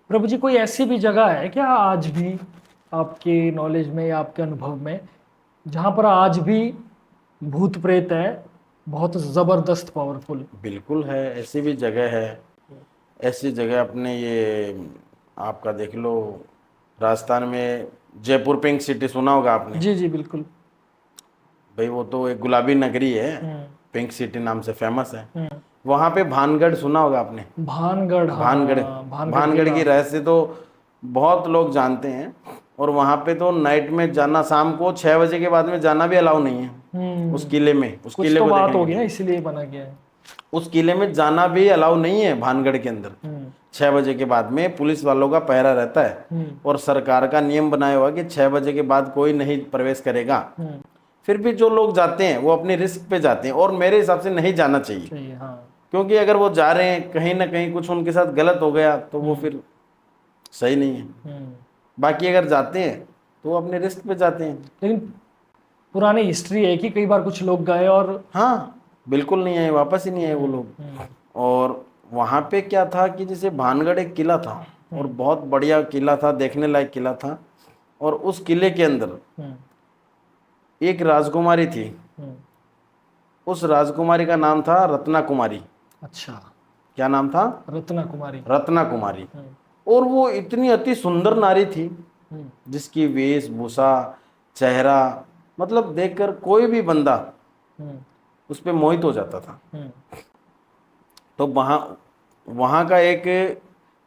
प्रभु जी, कोई ऐसी भी जगह है क्या आज भी आपके नॉलेज में या आपके अनुभव में, जहां पर आज भी भूत प्रेत है, बहुत जबरदस्त पावरफुल? बिल्कुल है, ऐसी भी जगह है। ऐसी जगह अपने ये आपका देख लो, राजस्थान में जयपुर पिंक सिटी सुना होगा आपने। जी जी बिल्कुल। भाई वो तो एक गुलाबी नगरी है, हम्म, पिंक सिटी नाम से फेमस है। हम्म, वहाँ पे भानगढ़ सुना होगा आपने। भानगढ़, भानगढ़, हाँ, भानगढ़ भानगढ़ किला। की रहस्य तो बहुत लोग जानते हैं। और वहाँ पे तो नाइट में जाना, शाम को 6 बजे के बाद में जाना भी अलाउ नहीं है उस हम्म, किले में। उस कुछ किले तो को बात देखने के होगी ना, लिए इसीलिए बना गया है। उस किले में जाना भी अलाउ नहीं है भानगढ़ के अंदर। हम्म, 6 बजे के बाद में पुलिस वालों का पहरा रहता है, हम्म, और सरकार का नियम बनाया हुआ कि 6 बजे के बाद कोई नहीं प्रवेश करेगा। हम्म, फिर भी जो लोग जाते हैं वो अपनी रिस्क पे जाते हैं, और मेरे हिसाब से नहीं जाना चाहिए। चाहिए, हाँ। क्योंकि अगर वो जा रहे हैं, कहीं ना कहीं कुछ उनके साथ गलत हो गया तो वो फिर सही नहीं है। हम्म, बाकी अगर जाते हैं तो वो अपने रिस्क पे जाते हैं। लेकिन पुरानी हिस्ट्री है कि कई बार कुछ लोग गए और हाँ, बिल्कुल नहीं आए, वापस ही नहीं आए वो लोग। हम्म, और वहाँ पे क्या था कि जैसे भानगढ़ एक किला था, और बहुत बढ़िया किला था, देखने लायक किला था। और उस किले के अंदर हम्म, एक राजकुमारी थी। हम्म, उस राजकुमारी का नाम था रत्ना कुमारी। अच्छा, क्या नाम था? रत्ना कुमारी। रत्ना कुमारी। हम्म, और वो इतनी अति सुंदर नारी थी, हम्म, जिसकी वेशभूषा, चेहरा, मतलब देखकर कोई भी बंदा हम्म, उस पे मोहित हो जाता था। हम्म, तो वहाँ वहाँ का एक,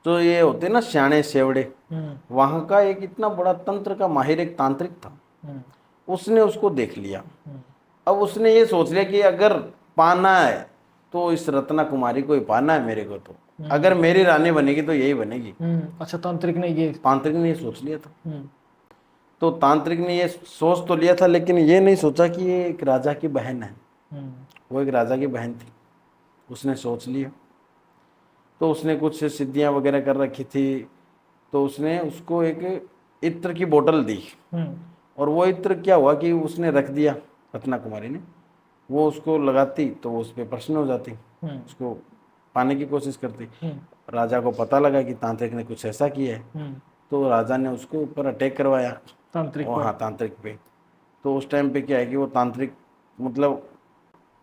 जो ये होते ना श्याणे सेवड़े, हम्म, वहाँ का एक इतना बड़ा तंत्र का माहिर एक तांत्रिक था। हम्म, उसने उसको देख लिया। हम्म, अब उसने ये सोच लिया कि अगर पाना है तो इस रत्ना कुमारी को ही पाना है मेरे को, तो अगर मेरी रानी बनेगी तो यही बनेगी। अच्छा, तांत्रिक ने ये। तांत्रिक ने ये सोच लिया था। हम्म, तो तांत्रिक ने ये सोच तो लिया था, लेकिन ये नहीं सोचा कि ये एक राजा की बहन है। हम्म, वो एक राजा की बहन थी, उसने सोच लिया। तो उसने कुछ सिद्धियां वगैरह कर रखी थी, तो उसने उसको एक इत्र की बोतल दी। हम्म, और वो इत्र क्या हुआ कि उसने रख दिया, रत्ना कुमारी ने। वो उसको लगाती तो वो उस पर प्रश्न हो जाती, हम्म, उसको पाने की कोशिश करती। हम्म, राजा को पता लगा कि तांत्रिक ने कुछ ऐसा किया है, हम्म, तो राजा ने उसको ऊपर अटैक करवाया। तांत्रिक और पर। हाँ, तांत्रिक पे। तो उस टाइम पे क्या है कि वो तांत्रिक, मतलब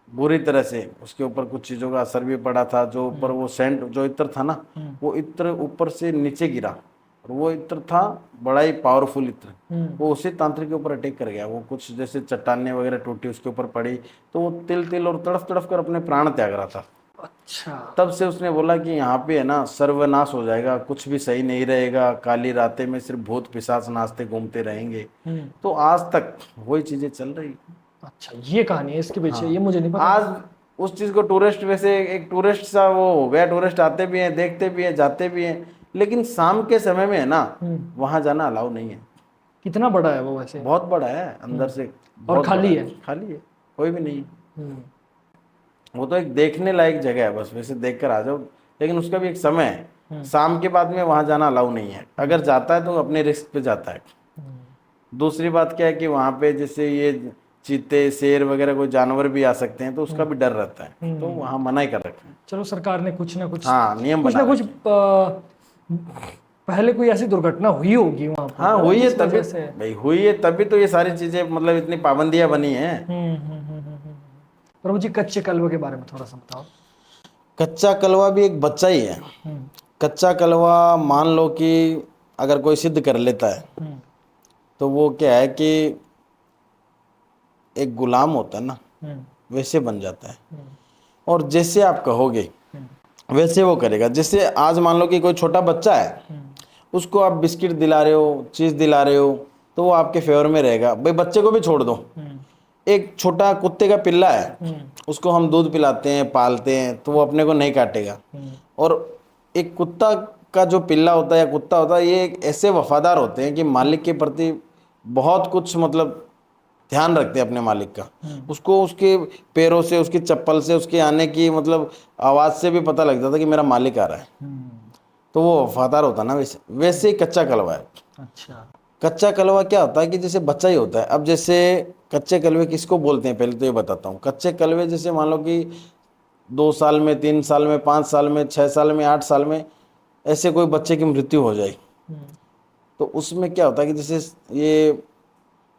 बुरी तरह से उसके ऊपर कुछ चीज़ों का असर भी पड़ा था। जो ऊपर वो सेंट, जो इत्र था ना, वो इत्र ऊपर से नीचे गिरा, और वो इत्र था बड़ा ही पावरफुल इत्र। वो उसी तांत्रिक के ऊपर अटैक कर गया। वो कुछ जैसे चट्टानें वगैरह टूटी, उसके ऊपर पड़ी, तो वो तिल तिल और तड़फ तड़फ कर अपने प्राण त्याग रहा था। अच्छा। तब से उसने बोला कि यहाँ पे है ना सर्वनाश हो जाएगा, कुछ भी सही नहीं रहेगा, काली रातें में सिर्फ भूत पिशाच नाचते घूमते रहेंगे। हम्म, तो आज तक वही चीजें चल रही। अच्छा, ये कहानी है इसके पीछे, हाँ, ये मुझे नहीं पता। आज उस चीज को टूरिस्ट, वैसे एक टूरिस्ट सा वो हो गया, टूरिस्ट आते भी हैं, देखते भी हैं, जाते भी हैं, लेकिन शाम के समय में है ना, वहां जाना अलाउ नहीं है। कितना बड़ा है वो वैसे? बहुत बड़ा है अंदर से, और बहुत खाली बड़ा है? खाली है, कोई भी नहीं है। हम्म, वो तो एक देखने लायक जगह है, बस वैसे देख कर आ जाओ, लेकिन उसका भी एक समय है। शाम के बाद में वहां जाना अलाउ नहीं है। अगर जाता है तो अपने रिस्क पे जाता है। दूसरी बात क्या है कि वहां पे जैसे ये चीते, शेर वगैरह कोई जानवर भी आ सकते हैं, तो उसका भी डर रहता है, तो वहां मना ही कर रखा है। चलो, सरकार ने कुछ ना कुछ, हाँ, नियम कुछ बना ना कुछ रखे हैं। पहले कोई ऐसी दुर्घटना हुई होगी वहां पर, हाँ हुई है जिस तभी वजह से। भाई, हुई है तभी तो ये सारी चीजें मतलब इतनी पाबंदियां बनी हैं। प्रभु जी कच्चे कलवे के बारे में थोड़ा सा बताओ। कच्चा कलवा भी एक बच्चा ही है। हम्म, कच्चा कलवा मान लो कि अगर कोई सिद्ध कर लेता है हम्म, तो वो क्या है कि एक गुलाम होता है ना, हम्म, वैसे बन जाता है। हम्म, और जैसे आप कहोगे हम्म, वैसे वो करेगा। जैसे आज मान लो कि कोई छोटा बच्चा है, हम्म, उसको आप बिस्किट दिला रहे हो, चीज़ दिला रहे हो, तो वो आपके फेवर में रहेगा। भाई बच्चे को भी छोड़ दो, हम्म, एक छोटा कुत्ते का पिल्ला है, हम्म, उसको हम दूध पिलाते हैं, पालते हैं, तो वो अपने को नहीं काटेगा। हम्म, और एक कुत्ता का जो पिल्ला होता है या कुत्ता होता है, ये एक ऐसे वफादार होते हैं कि मालिक के प्रति बहुत कुछ मतलब ध्यान रखते हैं अपने मालिक का। उसको उसके पैरों से, उसकी चप्पल से, उसके आने की मतलब आवाज़ से भी पता लग जाता है कि मेरा मालिक आ रहा है। हम्म, तो वो वफादार होता है ना, वैसे वैसे ही कच्चा कलवा है। अच्छा। कच्चा कलवा क्या होता है कि जैसे बच्चा ही होता है। अब जैसे कच्चे कलवे किसको बोलते हैं, पहले तो ये बताता हूँ। कच्चे कलवे जैसे मान लो कि 2 साल में, 3 साल में, 5 साल में, 6 साल में, 8 साल में ऐसे कोई बच्चे की मृत्यु हो जाए, हम्म, तो उसमें क्या होता है कि जैसे ये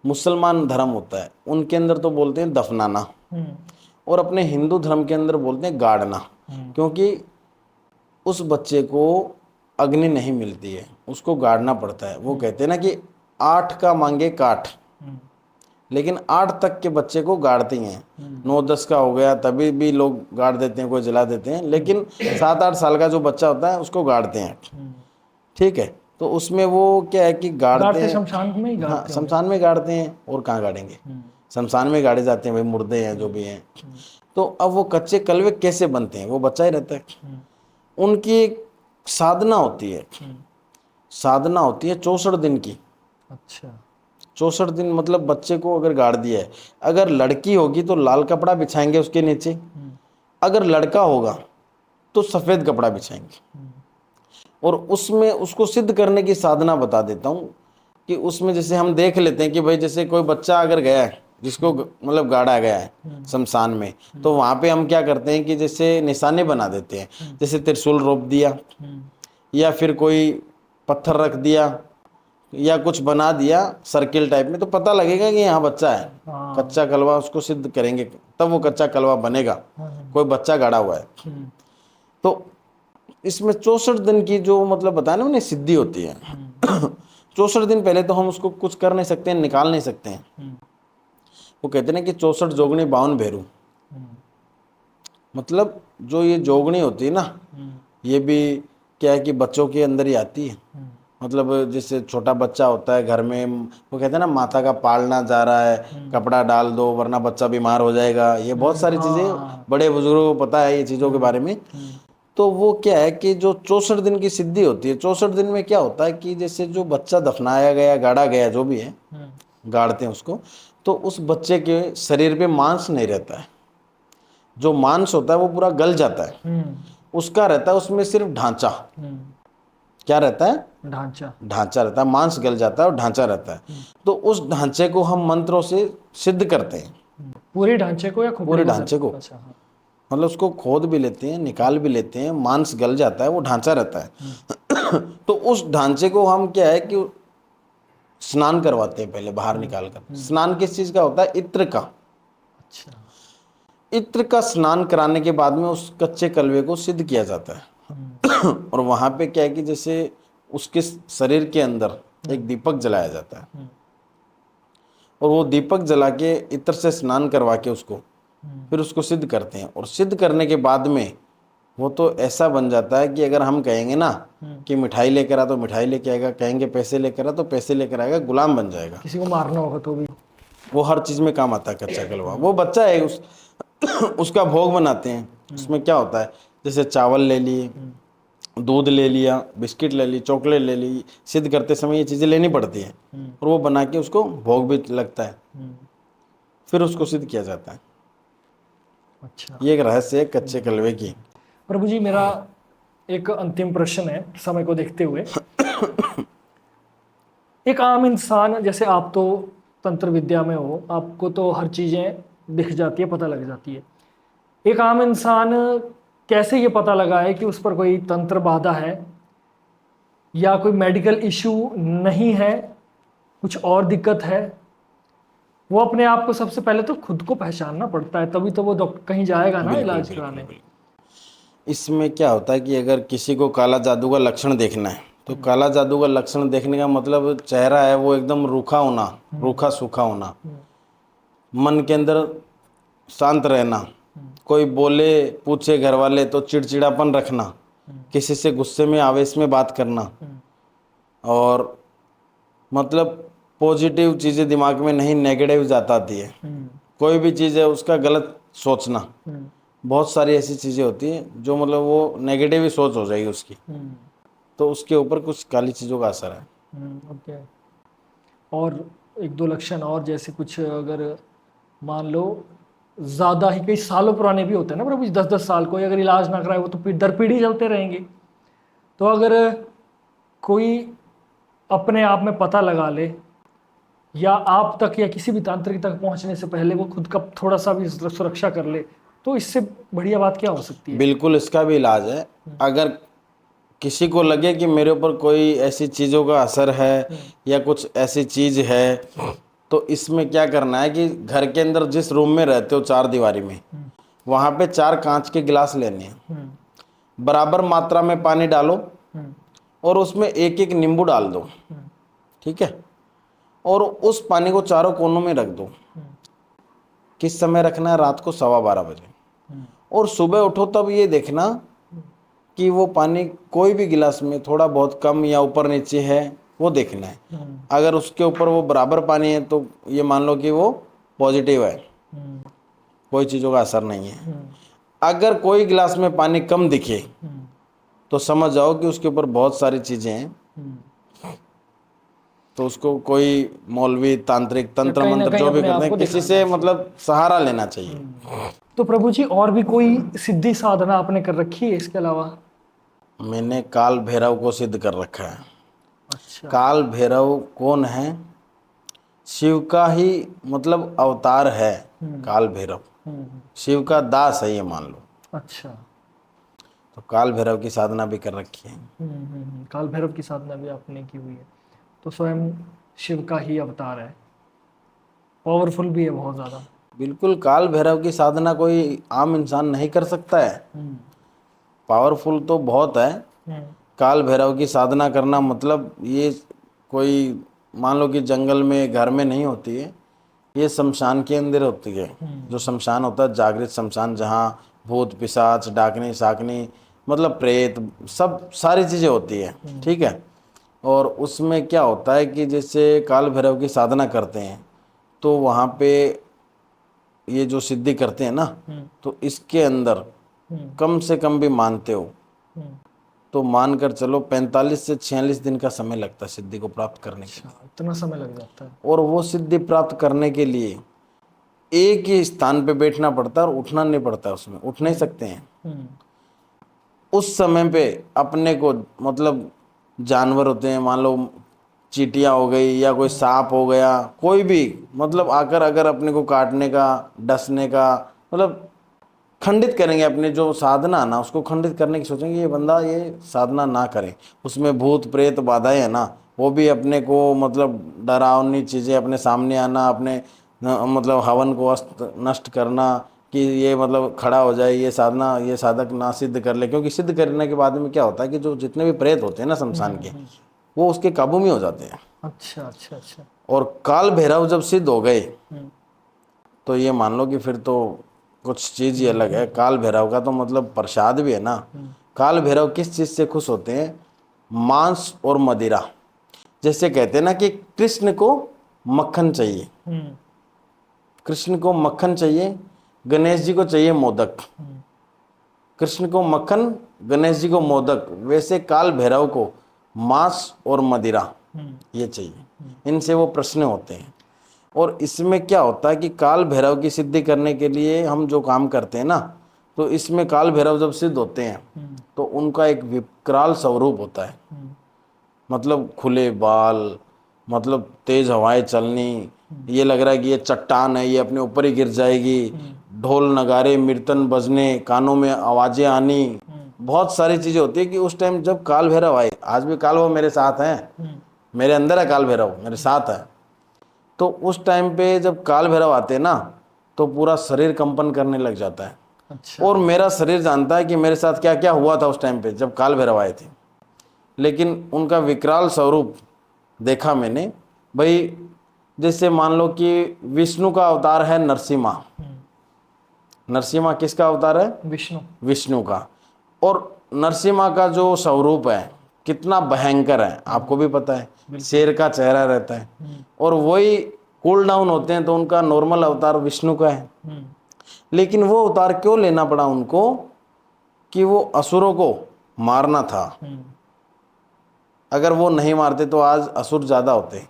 मुसलमान धर्म होता है, उनके अंदर तो बोलते हैं दफनाना, हम्म, और अपने हिंदू धर्म के अंदर बोलते हैं गाड़ना। हम्म, क्योंकि उस बच्चे को अग्नि नहीं मिलती है, उसको गाड़ना पड़ता है। वो कहते हैं ना कि 8 का मांगे काठ, हम्म, लेकिन 8 तक के बच्चे को गाड़ते ही हैं। 9-10 का हो गया तभी भी लोग गाड़ देते हैं, कोई जला देते हैं, लेकिन 7-8 साल का जो बच्चा होता है उसको गाड़ते हैं। हम्म। ठीक है, तो उसमें वो क्या है कि गाड़ते गाड़ते हैं। शमशान में ही हाँ, गाड़ते होंगे। शमशान में गाड़ते हैं, और कहाँ गाड़ेंगे, हम्म, शमशान में गाड़े जाते हैं भाई, मुर्दे हैं जो भी हैं। तो अब वो कच्चे कलवे कैसे बनते हैं, वो बच्चा ही रहता है। हम्म, उनकी एक साधना होती है, हम्म, साधना होती है 64 दिन की। अच्छा। 64 दिन मतलब बच्चे को अगर गाड़ दिया है, अगर लड़की होगी तो लाल कपड़ा बिछाएंगे उसके नीचे, हम्म, अगर लड़का होगा तो सफ़ेद कपड़ा बिछाएंगे। हम्म, और उसमें उसको सिद्ध करने की साधना बता देता हूँ कि उसमें जैसे हम देख लेते हैं कि भाई जैसे कोई बच्चा अगर गया है, जिसको मतलब गाड़ा गया है शमशान में, तो वहाँ पे हम क्या करते हैं कि जैसे निशाने बना देते हैं। जैसे त्रिशूल रोप दिया, हम्म, या फिर कोई पत्थर रख दिया, या कुछ बना दिया सर्किल टाइप में, तो पता लगेगा कि यहाँ बच्चा है। हाँ, कच्चा कलवा उसको सिद्ध करेंगे, तब वो कच्चा कलवा बनेगा, कोई बच्चा गाड़ा हुआ है। हम्म, तो इसमें 64 दिन की जो मतलब बताया ना उन्हें सिद्धि होती है। 64 दिन पहले तो हम उसको कुछ कर नहीं सकते हैं, निकाल नहीं सकते हैं। हम्म, वो कहते हैं ना कि 64 जोगणी 52 भेरू, हम्म, मतलब जो ये जोगणी होती है ना, हम्म, ये भी क्या है कि बच्चों के अंदर ही आती है। हम्म, मतलब जैसे छोटा बच्चा होता है घर में, वो कहते हैं ना माता का पालना जा रहा है, कपड़ा डाल दो वरना बच्चा बीमार हो जाएगा, ये बहुत सारी चीज़ें हाँ, बड़े बुजुर्गों को पता है ये चीज़ों के बारे में। तो वो क्या है कि जो 64 दिन की सिद्धि होती है, 64 दिन में क्या होता है कि जैसे जो बच्चा दफनाया गया, गाड़ा गया, जो भी है, हम्म, गाड़ते हैं उसको, तो उस बच्चे के शरीर पे मांस नहीं रहता है। जो मांस होता है वो पूरा गल जाता है, हम्म, उसका रहता है उसमें सिर्फ ढांचा। हम्म, क्या रहता है, ढांचा। ढांचा रहता है, मांस गल जाता है और ढांचा रहता है। तो उस ढांचे को हम मंत्रों से सिद्ध करते हैं, पूरे ढांचे को या खोपड़ी पूरे को ढांचे को। अच्छा, हाँ। मतलब उसको खोद भी लेते हैं, निकाल भी लेते हैं, मांस गल जाता है, वो ढांचा रहता है। तो उस ढांचे को हम क्या है कि स्नान करवाते हैं पहले बाहर निकाल कर। स्नान किस चीज़ का होता है, इत्र का। अच्छा। इत्र का स्नान कराने के बाद में उस कच्चे कलवे को सिद्ध किया जाता है। और वहाँ पे क्या है कि जैसे उसके शरीर के अंदर एक दीपक जलाया जाता है, और वो दीपक जला के इत्र से स्नान करवा के उसको फिर उसको सिद्ध करते हैं। और सिद्ध करने के बाद में वो तो ऐसा बन जाता है कि अगर हम कहेंगे ना कि मिठाई लेकर आ तो मिठाई लेके आएगा, कहेंगे पैसे लेकर आ तो पैसे लेकर आएगा, गुलाम बन जाएगा। किसी को मारना होगा तो भी। वो हर चीज़ में काम आता है कच्चा कलवा। वो बच्चा है उसका भोग बनाते हैं। उसमें क्या होता है, जैसे चावल ले लिए, दूध ले लिया, बिस्किट ले ली, चॉकलेट ले ली, सिद्ध करते समय ये चीज़ें लेनी पड़ती हैं, और वो बना के उसको भोग भी लगता है, फिर उसको सिद्ध किया जाता है। अच्छा। ये एक रहस्य है कच्चे कलवे की। प्रभु जी, मेरा एक अंतिम प्रश्न है समय को देखते हुए। एक आम इंसान जैसे आप तो तंत्र विद्या में हो, आपको तो हर चीजें दिख जाती है, पता लग जाती है। एक आम इंसान कैसे ये पता लगाए कि उस पर कोई तंत्र बाधा है, या कोई मेडिकल इशू नहीं है, कुछ और दिक्कत है, वो अपने आप को सबसे पहले तो खुद को पहचानना पड़ता है, तभी तो वो डॉक्टर कहीं जाएगा ना बिल्कुल इलाज बिल्कुल कराने। बिल्कुल। इसमें क्या होता है कि अगर किसी को काला जादू का लक्षण देखना है तो काला जादू का लक्षण देखने का मतलब चेहरा है वो एकदम रूखा होना, रूखा सूखा होना, मन के अंदर शांत रहना, कोई बोले पूछे घर वाले तो चिड़चिड़ापन रखना, किसी से गुस्से में आवेश में बात करना, और मतलब पॉजिटिव चीज़ें दिमाग में नहीं, नेगेटिव जाता आती है, कोई भी चीज़ है उसका गलत सोचना, बहुत सारी ऐसी चीज़ें होती हैं जो मतलब वो नेगेटिव ही सोच हो जाएगी उसकी, तो उसके ऊपर कुछ काली चीज़ों का असर है। ओके। और एक दो लक्षण और, जैसे कुछ अगर मान लो ज़्यादा ही कई सालों पुराने भी होते हैं ना प्रभु जी, 10-10 साल, कोई अगर इलाज ना कराए वो तो दर पीढ़ी चलते रहेंगे। तो अगर कोई अपने आप में पता लगा ले, या आप तक या किसी भी तांत्रिक तक पहुंचने से पहले वो खुद का थोड़ा सा भी सुरक्षा कर ले, तो इससे बढ़िया बात क्या हो सकती है? बिल्कुल इसका भी इलाज है। अगर किसी को लगे कि मेरे ऊपर कोई ऐसी चीज़ों का असर है या कुछ ऐसी चीज़ है, तो इसमें क्या करना है कि घर के अंदर जिस रूम में रहते हो 4 दीवारी में, वहाँ पे 4 कांच के गिलास लेने हैं, बराबर मात्रा में पानी डालो और उसमें एक एक नींबू डाल दो, ठीक है, और उस पानी को चारों कोनों में रख दो। किस समय रखना है? रात को 12:15 बजे। और सुबह उठो तब ये देखना कि वो पानी कोई भी गिलास में थोड़ा बहुत कम या ऊपर नीचे है, वो देखना है। अगर उसके ऊपर वो बराबर पानी है तो ये मान लो कि वो पॉजिटिव है, कोई चीज़ों का असर नहीं है। अगर कोई गिलास में पानी कम दिखे तो समझ जाओ कि उसके ऊपर बहुत सारी चीज़ें हैं, तो उसको कोई मौलवी, तांत्रिक, तंत्र कहीं ना मंत्र कहीं जो भी अपने करते आप हैं, को किसी दिखाना से मतलब सहारा लेना चाहिए। तो प्रभु जी और भी कोई सिद्धि साधना आपने कर रखी है इसके अलावा? मैंने काल भैरव को सिद्ध कर रखा है। अच्छा। काल भैरव कौन है? शिव का ही मतलब अवतार है काल भैरव, शिव का दास है ये मान लो। अच्छा। तो काल भैरव की साधना भी कर रखी है। काल भैरव की साधना भी आपने की हुई है, तो स्वयं शिव का ही अवतार है, पावरफुल भी है बहुत ज़्यादा। बिल्कुल, काल भैरव की साधना कोई आम इंसान नहीं कर सकता है, पावरफुल तो बहुत है। काल भैरव की साधना करना मतलब ये कोई मान लो कि जंगल में घर में नहीं होती है, ये शमशान के अंदर होती है। जो शमशान होता है जागृत शमशान, जहाँ भूत पिशाच डाकनी साकनी मतलब प्रेत सब सारी चीज़ें होती है, ठीक है। और उसमें क्या होता है कि जैसे काल भैरव की साधना करते हैं तो वहाँ पे ये जो सिद्धि करते हैं ना, तो इसके अंदर कम से कम भी मानते हो तो मान कर चलो 45 से 46 दिन का समय लगता है सिद्धि को प्राप्त करने के लिए। इतना समय लग जाता है? और वो सिद्धि प्राप्त करने के लिए एक ही स्थान पे बैठना पड़ता है और उठना नहीं पड़ता, उसमें उठ नहीं सकते हैं। उस समय पे अपने को मतलब जानवर होते हैं, मान लो चींटियाँ हो गई या कोई सांप हो गया, कोई भी मतलब आकर अगर अपने को काटने का, डसने का मतलब खंडित करेंगे, अपने जो साधना ना उसको खंडित करने की सोचेंगे, ये बंदा ये साधना ना करे। उसमें भूत प्रेत बाधाएं है ना, वो भी अपने को मतलब डरावनी चीज़ें अपने सामने आना, अपने मतलब हवन को नष्ट करना कि ये मतलब खड़ा हो जाए, ये साधना ये साधक ना सिद्ध कर ले। क्योंकि सिद्ध करने के बाद में क्या होता है कि जो जितने भी प्रेत होते हैं ना शमशान के, वो उसके काबू में हो जाते हैं। अच्छा अच्छा अच्छा। और काल भैरव जब सिद्ध हो गए तो ये मान लो कि फिर तो कुछ चीज़ ही अलग है। काल भैरव का तो मतलब प्रसाद भी है ना। काल भैरव किस चीज़ से खुश होते हैं? मांस और मदिरा। जैसे कहते हैं ना कि कृष्ण को मक्खन चाहिए, कृष्ण को मक्खन चाहिए, गणेश जी को चाहिए मोदक। कृष्ण को मक्खन, गणेश जी को मोदक, वैसे काल भैरव को मांस और मदिरा ये चाहिए। इनसे वो प्रश्न होते हैं। और इसमें क्या होता है कि काल भैरव की सिद्धि करने के लिए हम जो काम करते हैं ना, तो इसमें काल भैरव जब सिद्ध होते हैं तो उनका एक विकराल स्वरूप होता है, मतलब खुले बाल, मतलब तेज हवाएं चलनी, ये लग रहा है कि ये चट्टान है, ये अपने ऊपर ही गिर जाएगी, ढोल नगारे कीर्तन बजने, कानों में आवाजें आनी, बहुत सारी चीजें होती है कि उस टाइम जब काल भैरव आए, आज भी काल भैरव मेरे साथ हैं, मेरे अंदर है काल भैरव, मेरे साथ है। तो उस टाइम पे जब काल भैरव आते हैं ना, तो पूरा शरीर कंपन करने लग जाता है। अच्छा। और मेरा शरीर जानता है कि मेरे साथ क्या क्या हुआ था उस टाइम पे जब काल भैरव आए थे। लेकिन उनका विकराल स्वरूप देखा मैंने भाई। जैसे मान लो कि विष्णु का अवतार है नरसिम्हा। नरसिम्हा किसका अवतार है? विष्णु। विष्णु का। और नरसिम्हा का जो स्वरूप है कितना भयंकर है, आपको भी पता है, शेर का चेहरा रहता है। और वही कूल डाउन होते हैं तो उनका नॉर्मल अवतार विष्णु का है। लेकिन वो अवतार क्यों लेना पड़ा उनको? कि वो असुरों को मारना था। अगर वो नहीं मारते तो आज असुर ज्यादा होते,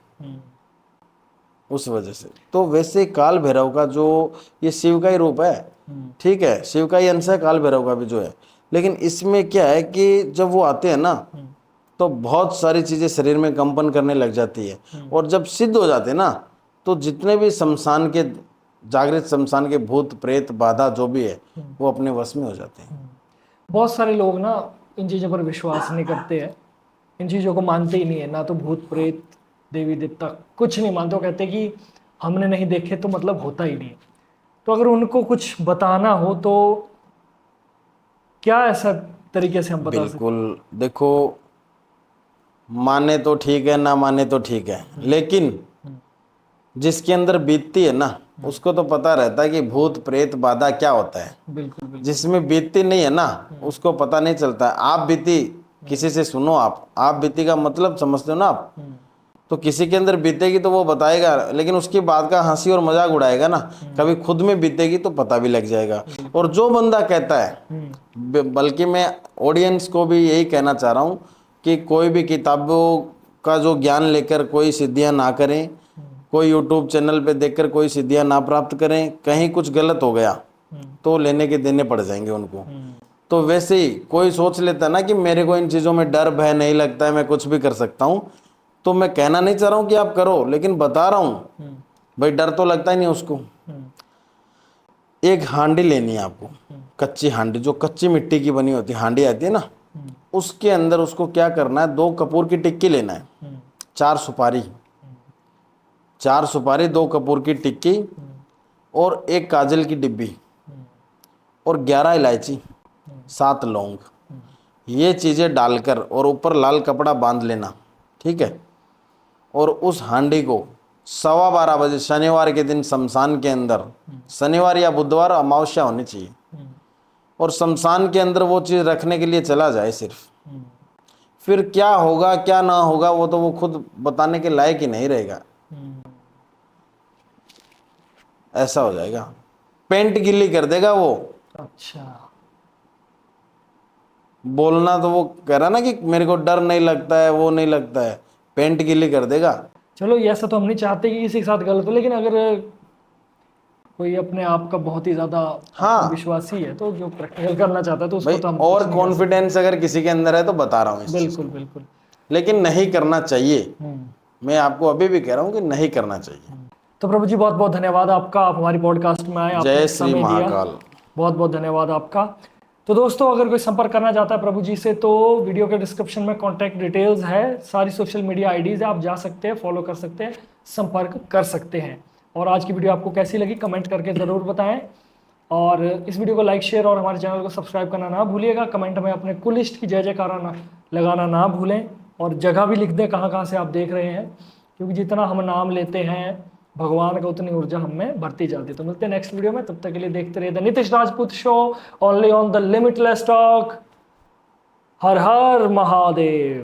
उस वजह से। तो वैसे काल भैरव का जो ये शिव का ही रूप है, ठीक है, शिव का ही अंश है काल भैरव का भी जो है। लेकिन इसमें क्या है कि जब वो आते हैं ना, तो बहुत सारी चीजें शरीर में कंपन करने लग जाती है। और जब सिद्ध हो जाते हैं ना, तो जितने भी शमशान के, जागृत शमशान के भूत प्रेत बाधा जो भी है, वो अपने वश में हो जाते हैं। बहुत सारे लोग ना इन चीज़ों पर विश्वास नहीं करते हैं, इन चीज़ों को मानते ही नहीं है, ना तो भूत प्रेत देवी देवता कुछ नहीं मानते। वो कहते हैं कि हमने नहीं देखे तो मतलब होता ही नहीं। तो अगर उनको कुछ बताना हो तो क्या ऐसा तरीके से हम बता सकते? बिल्कुल, देखो, माने तो ठीक है, ना माने तो ठीक है, लेकिन जिसके अंदर बीतती है ना, उसको तो पता रहता है कि भूत प्रेत बाधा क्या होता है। बिल्कुल बिल्कुल। जिसमें बीतती नहीं है ना, उसको पता नहीं चलता है। आप बीती किसी से सुनो, आप बीती का मतलब समझते हो ना आप? तो किसी के अंदर बीतेगी तो वो बताएगा, लेकिन उसकी बात का हंसी और मजाक उड़ाएगा ना। कभी खुद में बीतेगी तो पता भी लग जाएगा। और जो बंदा कहता है, बल्कि मैं ऑडियंस को भी यही कहना चाह रहा हूँ कि कोई भी किताबों का जो ज्ञान लेकर कोई सिद्धियां ना करें, कोई यूट्यूब चैनल पे देखकर कोई सिद्धियां ना प्राप्त करें। कहीं कुछ गलत हो गया तो लेने के देने पड़ जाएंगे उनको। तो वैसे ही कोई सोच लेता है ना कि मेरे को इन चीज़ों में डर भय नहीं लगता है, मैं कुछ भी कर सकता हूँ, तो मैं कहना नहीं चाह रहा हूँ कि आप करो, लेकिन बता रहा हूँ भाई, डर तो लगता ही नहीं उसको। एक हांडी लेनी है आपको, कच्ची हांडी, जो कच्ची मिट्टी की बनी होती हांडी आती है ना, उसके अंदर उसको क्या करना है, 2 कपूर की टिक्की लेना है, 4 सुपारी, 4 सुपारी, 2 कपूर की टिक्की और 1 काजल की डिब्बी और 11 इलायची, 7 लौंग, ये चीज़ें डालकर और ऊपर लाल कपड़ा बांध लेना, ठीक है। और उस हांडी को 12:15 बजे शनिवार के दिन शमशान के अंदर, शनिवार या बुधवार अमावस्या होनी चाहिए, और शमशान के अंदर वो चीज़ रखने के लिए चला जाए सिर्फ। फिर क्या होगा क्या ना होगा वो तो वो खुद बताने के लायक ही नहीं रहेगा। ऐसा हो जाएगा, पेंट गिल्ली कर देगा वो। अच्छा। बोलना तो वो कह रहा ना कि मेरे को डर नहीं लगता है, वो नहीं लगता है, पेंट गिल्ली कर देगा। चलो, ये ऐसा तो हम नहीं चाहते कि किसी के साथ गलत हो, लेकिन अगर कोई अपने आप का बहुत ही ज्यादा विश्वासी है तो जो प्रैक्टिकल करना चाहता है तो उसको भाई, तो हम और कॉन्फिडेंस अगर किसी के अंदर है तो बता रहा हूँ इस चीज़ बिल्कुल को। बिल्कुल। लेकिन नहीं करना चाहिए, मैं आपको अभी भी कह रहा हूँ कि नहीं करना चाहिए। तो प्रभु जी, बहुत बहुत धन्यवाद आपका, आप हमारी पॉडकास्ट में आए, आपने जय समय श्री दिया, महाकाल। बहुत बहुत धन्यवाद आपका। तो दोस्तों, अगर कोई संपर्क करना चाहता है प्रभु जी से तो वीडियो के डिस्क्रिप्शन में कॉन्टैक्ट डिटेल्स है, सारी सोशल मीडिया आईडीज है, आप जा सकते हैं, फॉलो कर सकते हैं, संपर्क कर सकते हैं। और आज की वीडियो आपको कैसी लगी कमेंट करके ज़रूर बताएं, और इस वीडियो को लाइक शेयर और हमारे चैनल को सब्सक्राइब करना ना भूलिएगा। कमेंट में अपने कुल लिस्ट की जय जयकारा लगाना ना भूलें, और जगह भी लिख दें कहाँ कहाँ से आप देख रहे हैं, क्योंकि जितना हम नाम लेते हैं भगवान का उतनी ऊर्जा हम में बढ़ती जाती है। तो मिलते हैं नेक्स्ट वीडियो में, तब तक के लिए देखते रहिए the Nitish Rajput show, only on the limitless talk. Her her Mahadev.